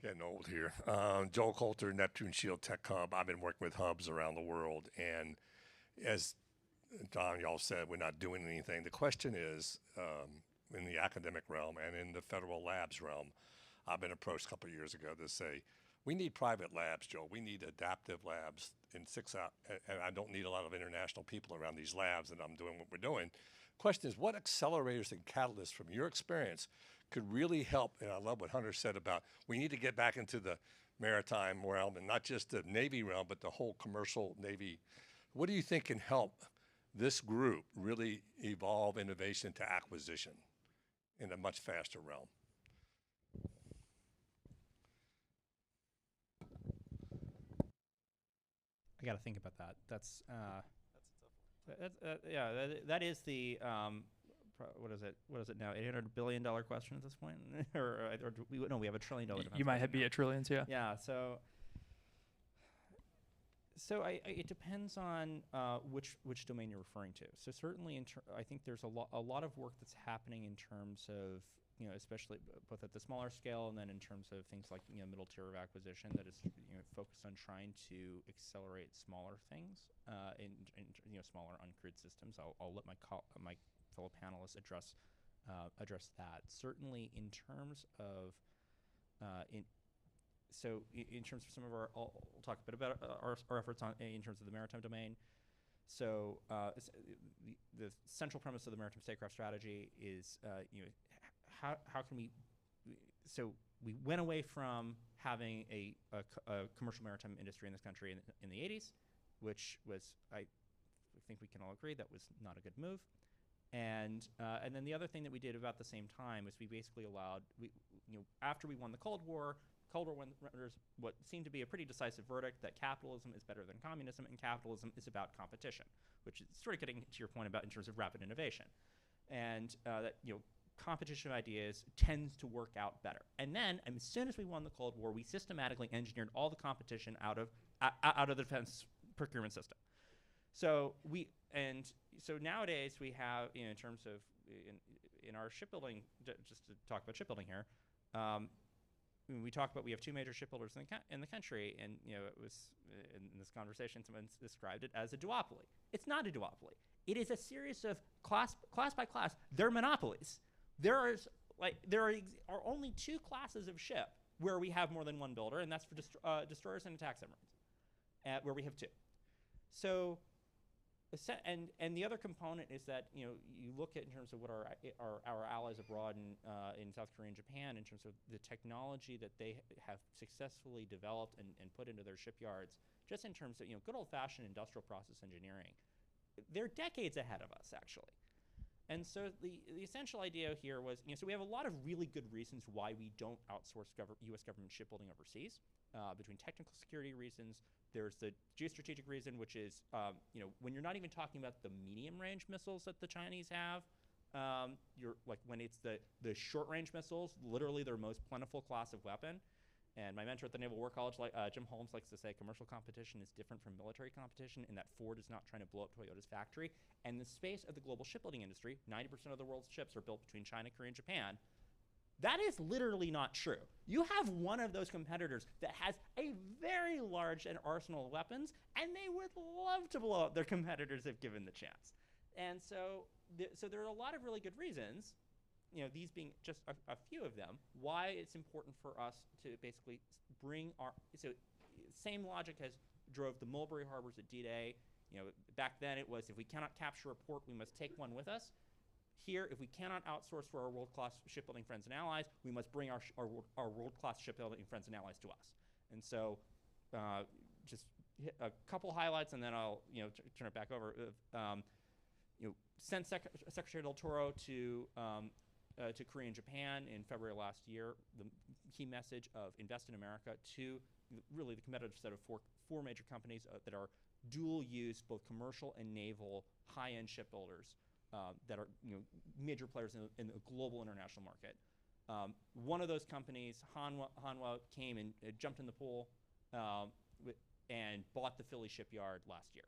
Getting old here. Joel Coulter, Neptune Shield Tech Hub. I've been working with hubs around the world, and as Don, y'all said, we're not doing anything. The question is, in the academic realm and in the federal labs realm, I've been approached a couple of years ago to say, we need private labs, Joe. We need adaptive labs in 6 out, and I don't need a lot of international people around these labs, and I'm doing what we're doing. Question is, what accelerators and catalysts from your experience could really help? And I love what Hunter said about we need to get back into the maritime realm, and not just the Navy realm, but the whole commercial Navy. What do you think can help this group really evolve innovation to acquisition in a much faster realm? I got to think about that. That's yeah. That is the what is it? What is it now? $800 billion question at this point, or no? We have $1 trillion. You might be at trillions, yeah. Yeah. So it depends on which domain you're referring to. So certainly, I think there's a lot of work that's happening in terms of, especially both at the smaller scale and then in terms of things like middle tier of acquisition that is focused on trying to accelerate smaller things in smaller uncrewed systems. I'll let my fellow panelists address that. Certainly in terms of in terms of some of I'll talk a bit about our efforts in terms of the maritime domain. So the central premise of the maritime statecraft strategy is how can we? So we went away from having a commercial maritime industry in this country in the 80s, which was, I think we can all agree, that was not a good move. And then the other thing that we did about the same time was we basically allowed, after we won the Cold War renders what seemed to be a pretty decisive verdict that capitalism is better than communism, and capitalism is about competition, which is sort of getting to your point about in terms of rapid innovation, and that competition of ideas tends to work out better. And then, as soon as we won the Cold War, we systematically engineered all the competition out of the defense procurement system. So nowadays we have, in terms of in our shipbuilding, just to talk about shipbuilding here, we talk about we have 2 major shipbuilders in the country, and it was in this conversation someone described it as a duopoly. It's not a duopoly. It is a series of class by class. They're monopolies. There are only 2 classes of ship where we have more than one builder, and that's for destroyers and attack submarines, where we have 2. So, and the other component is that you look at in terms of what our allies abroad in South Korea and Japan, in terms of the technology that they have successfully developed and put into their shipyards, just in terms of good old-fashioned industrial process engineering. They're decades ahead of us, actually. And so the essential idea here was, so we have a lot of really good reasons why we don't outsource U.S. government shipbuilding overseas. Between technical security reasons, there's the geostrategic reason, which is, when you're not even talking about the medium-range missiles that the Chinese have, you're like when it's the short-range missiles, literally their most plentiful class of weapon, And my mentor at the Naval War College, Jim Holmes, likes to say commercial competition is different from military competition in that Ford is not trying to blow up Toyota's factory. And the space of the global shipbuilding industry, 90% of the world's ships are built between China, Korea, and Japan. That is literally not true. You have one of those competitors that has a very large arsenal of weapons, and they would love to blow up their competitors if given the chance. And so there are a lot of really good reasons, these being just a few of them, why it's important for us to basically bring same logic as drove the Mulberry Harbors at D-Day. Back then it was, if we cannot capture a port, we must take one with us. Here, if we cannot outsource for our world-class shipbuilding friends and allies, we must bring our world-class shipbuilding friends and allies to us. And so just hit a couple highlights, and then I'll turn it back over. Sent Secretary Del Toro to Korea and Japan in February last year. The key message of invest in America to really the competitive set of four major companies that are dual-use, both commercial and naval, high-end shipbuilders that are major players in the global international market. One of those companies, Hanwha, came and jumped in the pool and bought the Philly shipyard last year.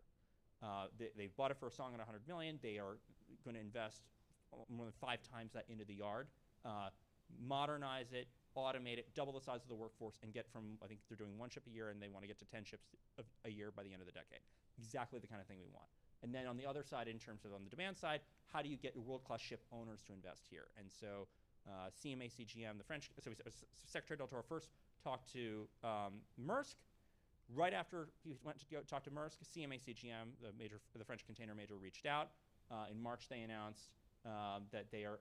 They bought it for a song at $100 million. They are going to invest more than 5 times that into the yard, modernize it, automate it, double the size of the workforce, and get from, I think they're doing 1 ship a year, and they want to get to 10 ships a year by the end of the decade. Exactly the kind of thing we want. And then on the other side, in terms of on the demand side, how do you get world-class ship owners to invest here? And so CMA CGM, Secretary Del Toro first talked to Maersk. Right after he went to go talk to Maersk, CMA CGM, the French container major, reached out. In March, they announced that they are,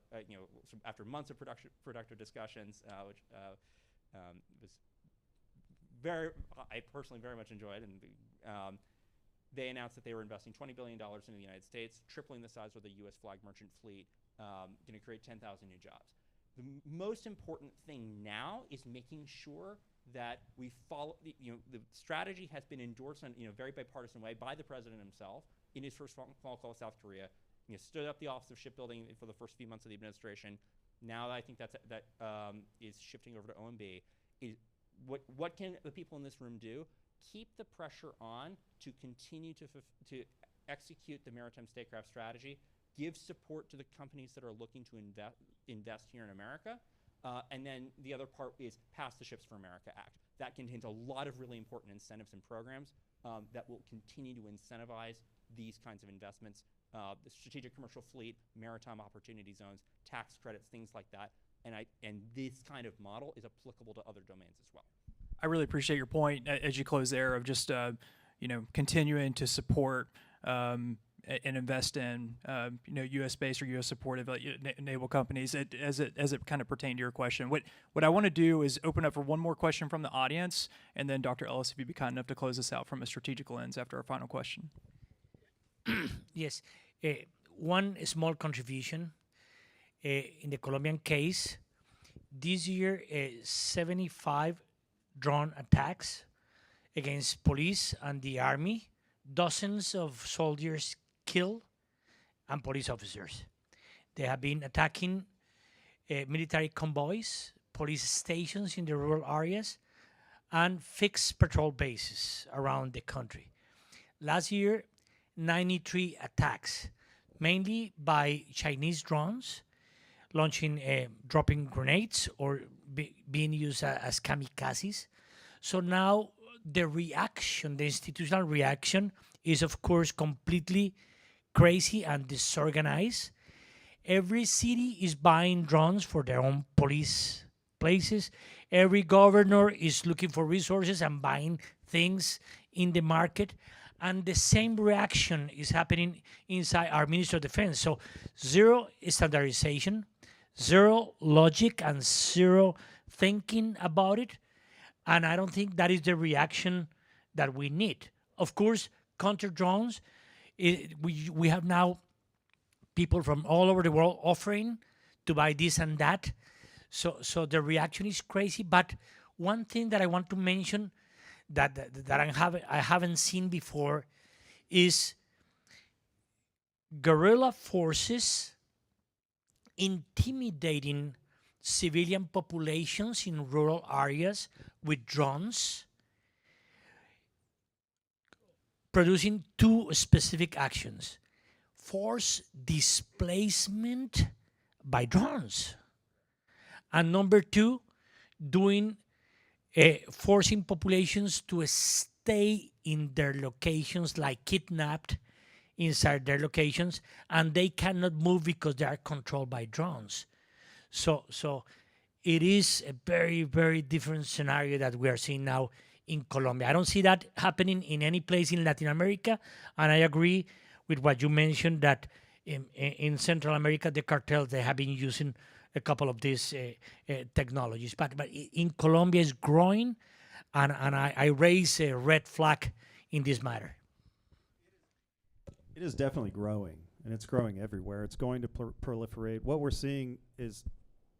after months of productive discussions, which was I personally very much enjoyed, and they announced that they were investing $20 billion into the United States, tripling the size of the U.S. flag merchant fleet, going to create 10,000 new jobs. The most important thing now is making sure that we follow, the strategy has been endorsed in a very bipartisan way by the president himself in his first phone call with South Korea. Stood up the Office of Shipbuilding for the first few months of the administration. Now I think that is shifting over to OMB. What can the people in this room do? Keep the pressure on to continue to execute the maritime statecraft strategy, give support to the companies that are looking to invest here in America, and then the other part is pass the Ships for America Act. That contains a lot of really important incentives and programs that will continue to incentivize these kinds of investments. The strategic commercial fleet, maritime opportunity zones, tax credits, things like that. And this kind of model is applicable to other domains as well. I really appreciate your point as you close there of just continuing to support and invest in U.S. based or U.S. supportive naval companies as it kind of pertained to your question. What I want to do is open up for one more question from the audience, and then Dr. Ellis, if you'd be kind enough to close us out from a strategic lens after our final question. Yes, one small contribution in the Colombian case. This year, 75 drone attacks against police and the army, dozens of soldiers killed, and police officers. They have been attacking military convoys, police stations in the rural areas, and fixed patrol bases around the country. Last year, 93 attacks, mainly by Chinese drones, launching, dropping grenades or being used as kamikazes. So now the reaction, the institutional reaction, is of course completely crazy and disorganized. Every city is buying drones for their own police places. Every governor is looking for resources and buying things in the market. And the same reaction is happening inside our Ministry of Defense. So zero standardization, zero logic, and zero thinking about it. And I don't think that is the reaction that we need. Of course, counter drones, we have now people from all over the world offering to buy this and that. So the reaction is crazy. But one thing that I want to mention that I haven't seen before is guerrilla forces intimidating civilian populations in rural areas with drones, producing two specific actions: force displacement by drones, and number two, doing forcing populations to stay in their locations, like kidnapped inside their locations, and they cannot move because they are controlled by drones. So it is a very, very different scenario that we are seeing now in Colombia. I don't see that happening in any place in Latin America, and I agree with what you mentioned that in Central America, the cartels, they have been using a couple of these technologies. But in Colombia, it's growing, and I raise a red flag in this matter. It is definitely growing, and it's growing everywhere. It's going to proliferate. What we're seeing is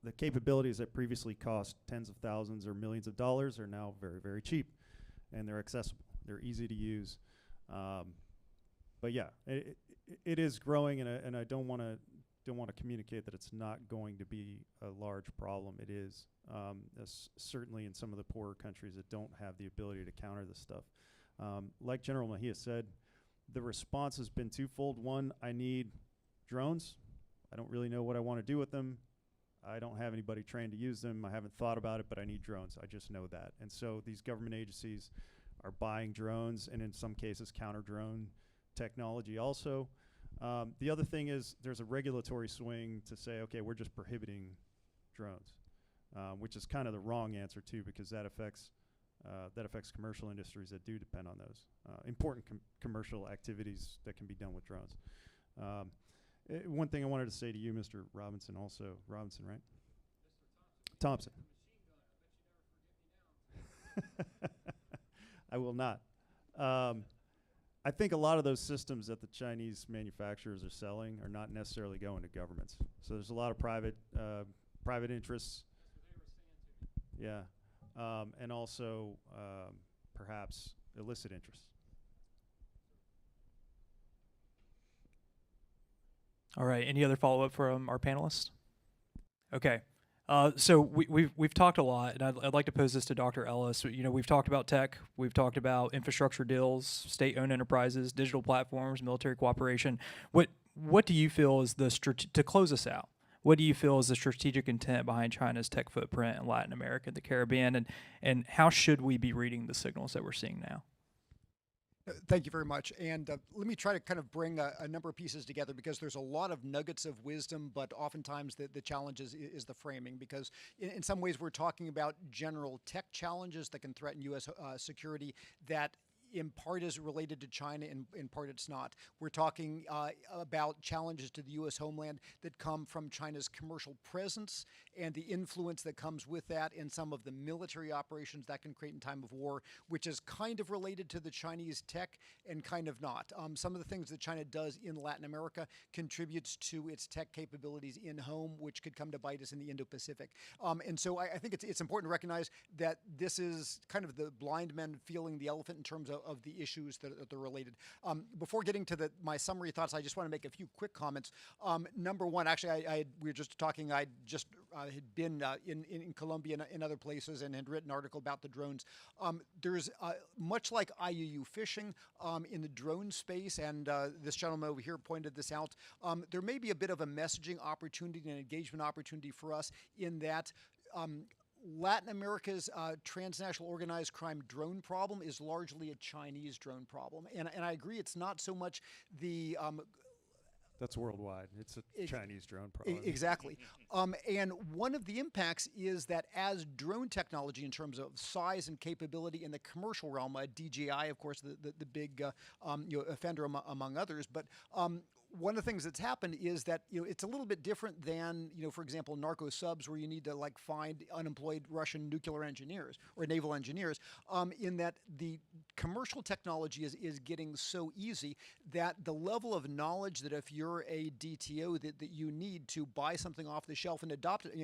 the capabilities that previously cost tens of thousands or millions of dollars are now very, very cheap, and they're accessible. They're easy to use. But yeah, it is growing, and I don't want to communicate that it's not going to be a large problem. It is, certainly in some of the poorer countries that don't have the ability to counter this stuff. Like General Mejia said, the response has been twofold. One, I need drones. I don't really know what I want to do with them. I don't have anybody trained to use them. I haven't thought about it, but I need drones. I just know that. And so these government agencies are buying drones, and in some cases counter-drone technology also. The other thing is there's a regulatory swing to say, okay, we're just prohibiting drones, which is kind of the wrong answer too, because that affects commercial industries that do depend on those important commercial activities that can be done with drones. One thing I wanted to say to you, Mr. Robinson, also Robinson, right? Mr. Thompson. I will not. I think a lot of those systems that the Chinese manufacturers are selling are not necessarily going to governments. So there's a lot of private interests. Yeah, and also perhaps illicit interests. All right. Any other follow-up from our panelists? Okay. So we've talked a lot, and I'd like to pose this to Dr. Ellis. You know, we've talked about tech, we've talked about infrastructure deals, state-owned enterprises, digital platforms, military cooperation. What do you feel is to close us out? What do you feel is the strategic intent behind China's tech footprint in Latin America, the Caribbean, and how should we be reading the signals that we're seeing now? Thank you very much. And let me try to kind of bring a number of pieces together, because there's a lot of nuggets of wisdom, but oftentimes the challenge is the framing, because in some ways we're talking about general tech challenges that can threaten U.S. security that in part is related to China, in part it's not. We're talking about challenges to the U.S. homeland that come from China's commercial presence and the influence that comes with that in some of the military operations that can create in time of war, which is kind of related to the Chinese tech and kind of not. Some of the things that China does in Latin America contributes to its tech capabilities in home, which could come to bite us in the Indo-Pacific. And so I think it's important to recognize that this is kind of the blind men feeling the elephant in terms of the issues that are related. Before getting to my summary thoughts, I just want to make a few quick comments. Number one, actually, we were just talking, I just had been in Colombia and in other places and had written an article about the drones. There's much like IUU fishing in the drone space, and this gentleman over here pointed this out, there may be a bit of a messaging opportunity and engagement opportunity for us in that Latin America's transnational organized crime drone problem is largely a Chinese drone problem. And I agree, it's not so much the That's worldwide. It's a Chinese drone problem. Exactly. And one of the impacts is that as drone technology in terms of size and capability in the commercial realm, DJI, of course, the big offender among others, but one of the things that's happened is that it's a little bit different than for example, narco subs, where you need to like find unemployed Russian nuclear engineers or naval engineers. In that the commercial technology is getting so easy that the level of knowledge that if you're a DTO that you need to buy something off the shelf and adopt it,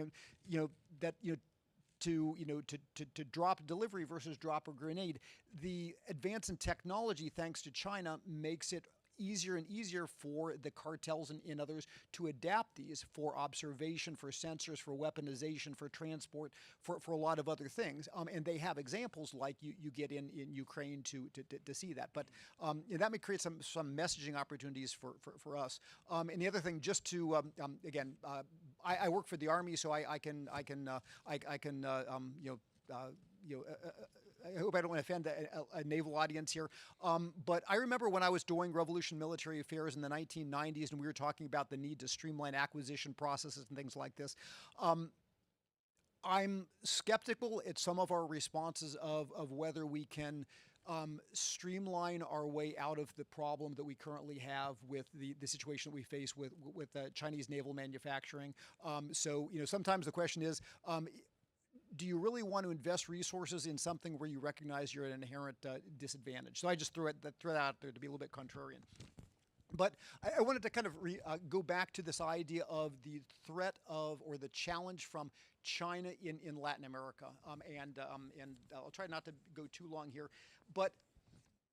to drop delivery versus drop a grenade, the advance in technology thanks to China makes it easier and easier for the cartels and others to adapt these for observation, for sensors, for weaponization, for transport, for a lot of other things. And they have examples like you get in Ukraine to see that. But that may create some messaging opportunities for us. And the other thing, just to again, I work for the Army, so I hope I don't want to offend a naval audience here. But I remember when I was doing Revolution Military Affairs in the 1990s, and we were talking about the need to streamline acquisition processes and things like this. I'm skeptical at some of our responses of whether we can streamline our way out of the problem that we currently have with the situation that we face with Chinese naval manufacturing. So, sometimes the question is, do you really want to invest resources in something where you recognize you're at an inherent disadvantage? So I just threw that out there to be a little bit contrarian. But I wanted to kind of go back to this idea of the threat of, or the challenge from China in Latin America. And I'll try not to go too long here. But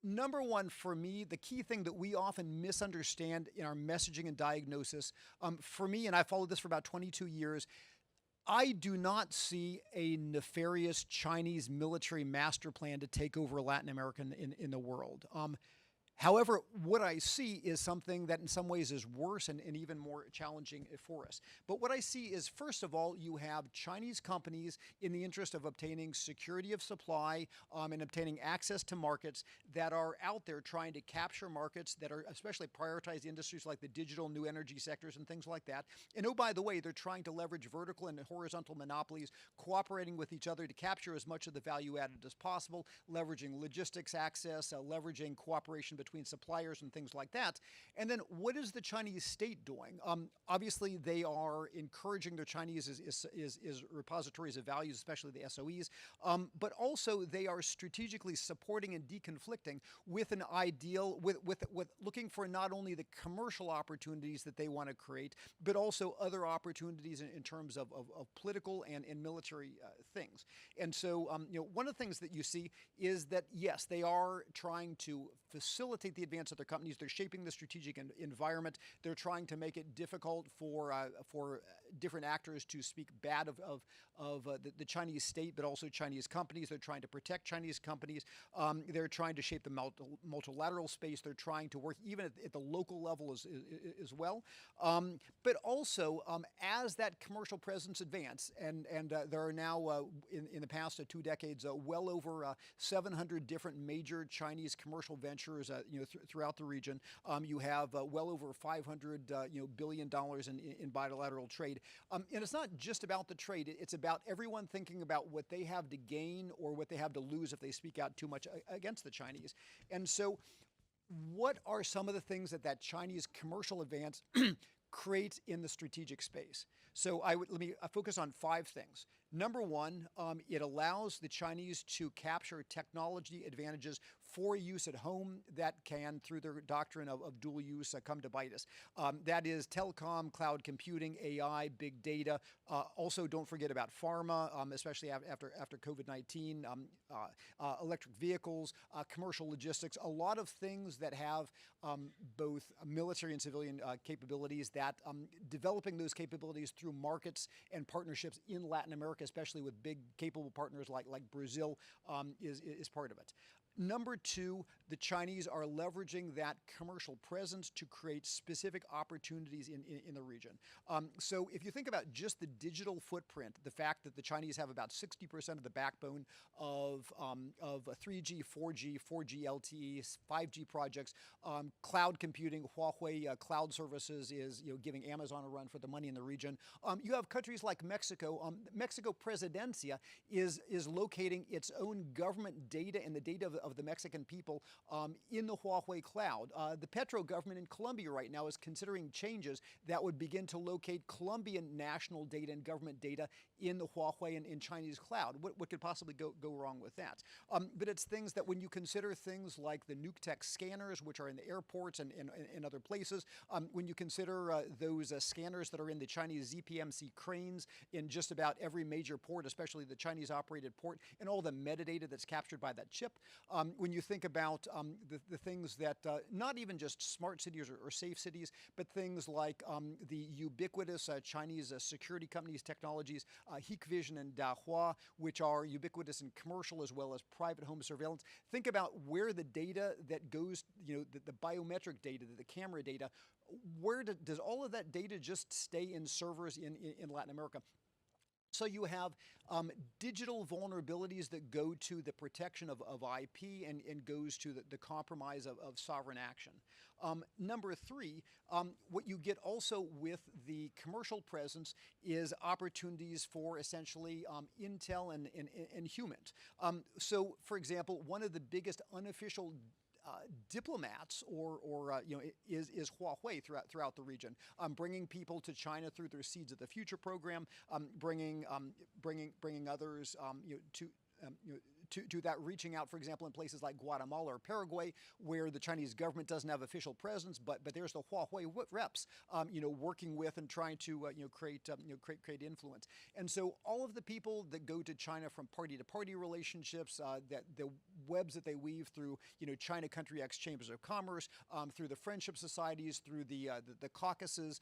number one, for me, the key thing that we often misunderstand in our messaging and diagnosis, for me, and I followed this for about 22 years, I do not see a nefarious Chinese military master plan to take over Latin America in the world. However, what I see is something that in some ways is worse and even more challenging for us. But what I see is, first of all, you have Chinese companies in the interest of obtaining security of supply and obtaining access to markets that are out there trying to capture markets that are especially prioritized industries like the digital new energy sectors and things like that. And oh, by the way, they're trying to leverage vertical and horizontal monopolies, cooperating with each other to capture as much of the value added as possible, leveraging logistics access, leveraging cooperation between suppliers and things like that. And then what is the Chinese state doing? Obviously, they are encouraging their Chinese is repositories of values, especially the SOEs, but also they are strategically supporting and deconflicting with an ideal, with looking for not only the commercial opportunities that they want to create, but also other opportunities in terms of political and military things. And so, one of the things that you see is that, yes, they are trying to facilitate the advance of their companies. They're shaping the strategic environment. They're trying to make it difficult for different actors to speak bad of the Chinese state, but also Chinese companies. They're trying to protect Chinese companies. They're trying to shape the multilateral space. They're trying to work even at the local level as well. But also, as that commercial presence advance, and there are now, in the past 2 decades, well over 700 different major Chinese commercial ventures throughout the region. You have well over $500 billion in bilateral trade. And it's not just about the trade. It's about everyone thinking about what they have to gain or what they have to lose if they speak out too much against the Chinese. And so what are some of the things that Chinese commercial advance creates in the strategic space? So let me focus on 5 things. Number one, it allows the Chinese to capture technology advantages for use at home that can, through their doctrine of dual use, come to bite us. That is telecom, cloud computing, AI, big data. Also, don't forget about pharma, especially after COVID-19, electric vehicles, commercial logistics, a lot of things that have both military and civilian capabilities, that developing those capabilities through markets and partnerships in Latin America, especially with big capable partners like Brazil, is part of it. Number two, the Chinese are leveraging that commercial presence to create specific opportunities in the region. So if you think about just the digital footprint, the fact that the Chinese have about 60% of the backbone of 3G, 4G, 4G LTE, 5G projects, cloud computing, Huawei cloud services is giving Amazon a run for the money in the region. You have countries like Mexico. Mexico Presidencia is locating its own government data and the data of the Mexican people in the Huawei cloud. The Petro government in Colombia right now is considering changes that would begin to locate Colombian national data and government data in the Huawei and in Chinese cloud. What could possibly go wrong with that? But it's things that when you consider things like the nuke tech scanners, which are in the airports and in other places, when you consider those scanners that are in the Chinese ZPMC cranes in just about every major port, especially the Chinese operated port, and all the metadata that's captured by that chip, when you think about the things that not even just smart cities or safe cities, but things like the ubiquitous Chinese security companies, technologies, Hikvision and Dahua, which are ubiquitous in commercial as well as private home surveillance. Think about where the data that goes, the biometric data, the camera data, where does all of that data just stay in servers in Latin America? So you have digital vulnerabilities that go to the protection of IP and goes to the compromise of sovereign action. Number three, what you get also with the commercial presence is opportunities for essentially intel and humans. So, for example, one of the biggest unofficial diplomats is Huawei throughout the region, bringing people to China through their Seeds of the Future program, bringing others to that, reaching out, for example, in places like Guatemala or Paraguay, where the Chinese government doesn't have official presence, but there's the Huawei reps, working with and trying to create influence. And so all of the people that go to China from party-to-party relationships, that the webs that they weave through, China Country X Chambers of Commerce, through the friendship societies, through the caucuses,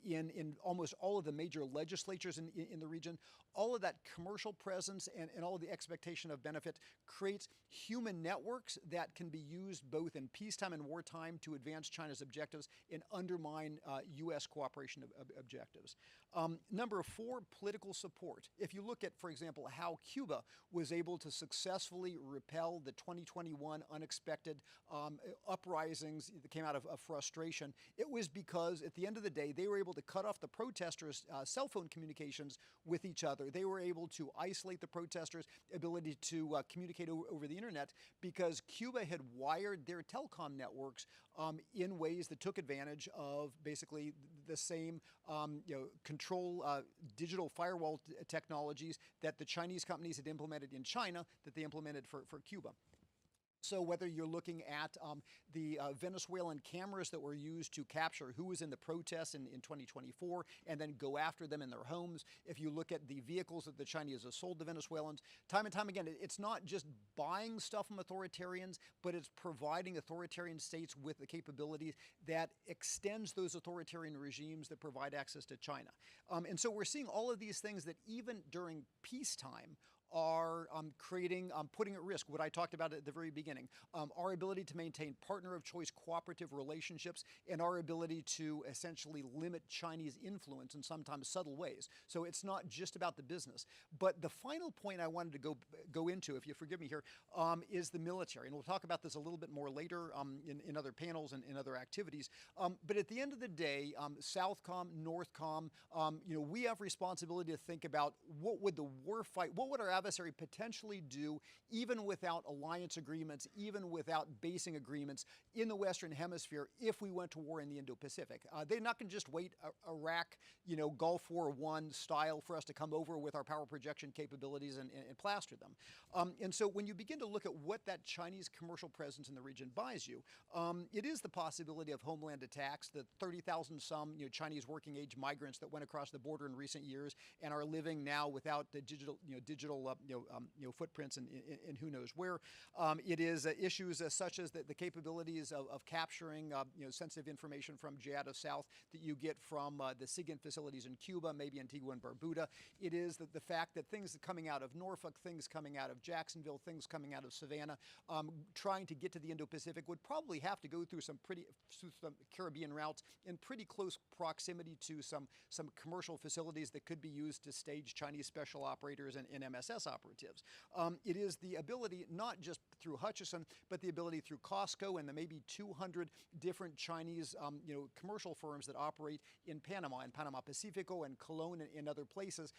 in almost all of the major legislatures in the region, all of that commercial presence and all of the expectation of benefit creates human networks that can be used both in peacetime and wartime to advance China's objectives and undermine U.S. cooperation objectives. Number four, political support. If you look at, for example, how Cuba was able to successfully repel the 2021 unexpected uprisings that came out of frustration, it was because at the end of the day, they were able to cut off the protesters' cell phone communications with each other. They were able to isolate the protesters' ability to communicate over the internet because Cuba had wired their telecom networks in ways that took advantage of basically the same control digital firewall technologies that the Chinese companies had implemented in China that they implemented for Cuba. So whether you're looking at the Venezuelan cameras that were used to capture who was in the protests in 2024 and then go after them in their homes, if you look at the vehicles that the Chinese have sold to Venezuelans, time and time again, it's not just buying stuff from authoritarians, but it's providing authoritarian states with the capabilities that extends those authoritarian regimes that provide access to China. And so we're seeing all of these things that even during peacetime are putting at risk what I talked about at the very beginning, our ability to maintain partner of choice cooperative relationships and our ability to essentially limit Chinese influence in sometimes subtle ways. So it's not just about the business. But the final point I wanted to go into, if you forgive me here, is the military. And we'll talk about this a little bit more later in other panels and in other activities. But at the end of the day, Southcom, Northcom, we have responsibility to think about what would the war fight, what would our adversary potentially do even without alliance agreements, even without basing agreements in the Western Hemisphere if we went to war in the Indo-Pacific. They're not going to just wait Iraq, Gulf War I style for us to come over with our power projection capabilities and plaster them. And so when you begin to look at what that Chinese commercial presence in the region buys you, it is the possibility of homeland attacks, the 30,000 some Chinese working age migrants that went across the border in recent years and are living now without the digital footprints in who knows where. It is issues such as the capabilities of capturing sensitive information from Jihad South that you get from the SIGINT facilities in Cuba, maybe Antigua and Barbuda. It is the fact that things coming out of Norfolk, things coming out of Jacksonville, things coming out of Savannah, trying to get to the Indo-Pacific would probably have to go through some Caribbean routes in pretty close proximity to some commercial facilities that could be used to stage Chinese special operators and MSS operatives. It is the ability, not just through Hutchison, but the ability through Costco and the maybe 200 different Chinese commercial firms that operate in Panama Pacifico and Colón and other places,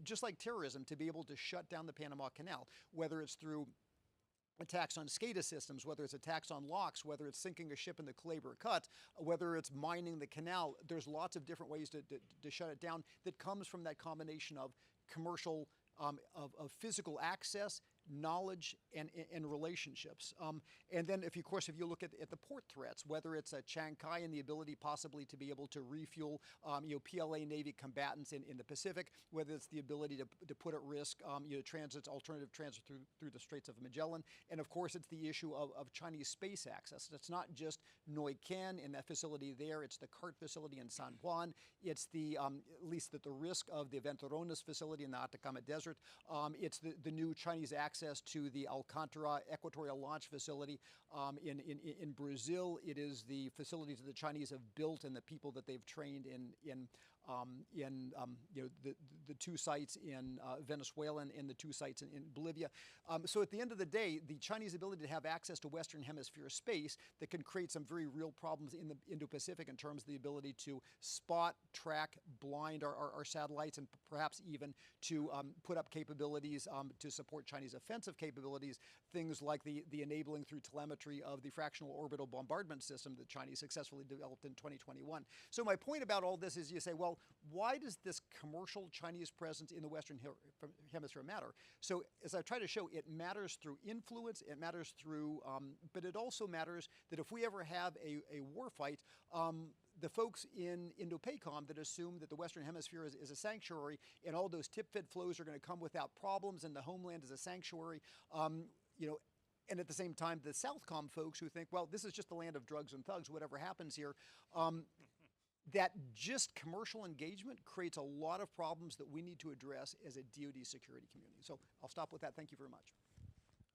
just like terrorism, to be able to shut down the Panama Canal, whether it's through attacks on SCADA systems, whether it's attacks on locks, whether it's sinking a ship in the Calabria Cut, whether it's mining the canal. There's lots of different ways to shut it down that comes from that combination of commercial, of physical access, knowledge, and relationships. And then, of course, if you look at the port threats, whether it's Chiang Kai and the ability possibly to be able to refuel, PLA Navy combatants in the Pacific, whether it's the ability to put at risk, alternative transit through the Straits of Magellan, and of course, it's the issue of Chinese space access. It's not just Noi Ken in that facility there. It's the CART facility in San Juan. It's the at least the risk of the Venturones facility in the Atacama Desert. It's the new Chinese access to the Alcantara Equatorial Launch Facility in Brazil. It is the facilities that the Chinese have built and the people that they've trained in the two sites in Venezuela and the two sites in Bolivia. So at the end of the day, the Chinese ability to have access to Western Hemisphere space that can create some very real problems in the Indo-Pacific in terms of the ability to spot, track, blind our satellites, and perhaps even to put up capabilities to support Chinese offensive capabilities, things like the enabling through telemetry of the fractional orbital bombardment system that Chinese successfully developed in 2021. So my point about all this is you say, well, why does this commercial Chinese presence in the Western Hemisphere matter? So as I try to show, it matters through influence, it matters through, but it also matters that if we ever have a war fight, the folks in Indo-PACOM that assume that the Western Hemisphere is a sanctuary and all those tip-fit flows are going to come without problems and the homeland is a sanctuary, and at the same time, the Southcom folks who think, well, this is just the land of drugs and thugs, whatever happens here, that just commercial engagement creates a lot of problems that we need to address as a DoD security community. So I'll stop with that. Thank you very much.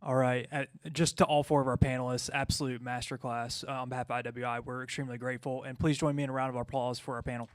All right. Just to all four of our panelists, absolute masterclass on behalf of IWI. We're extremely grateful. And please join me in a round of applause for our panel.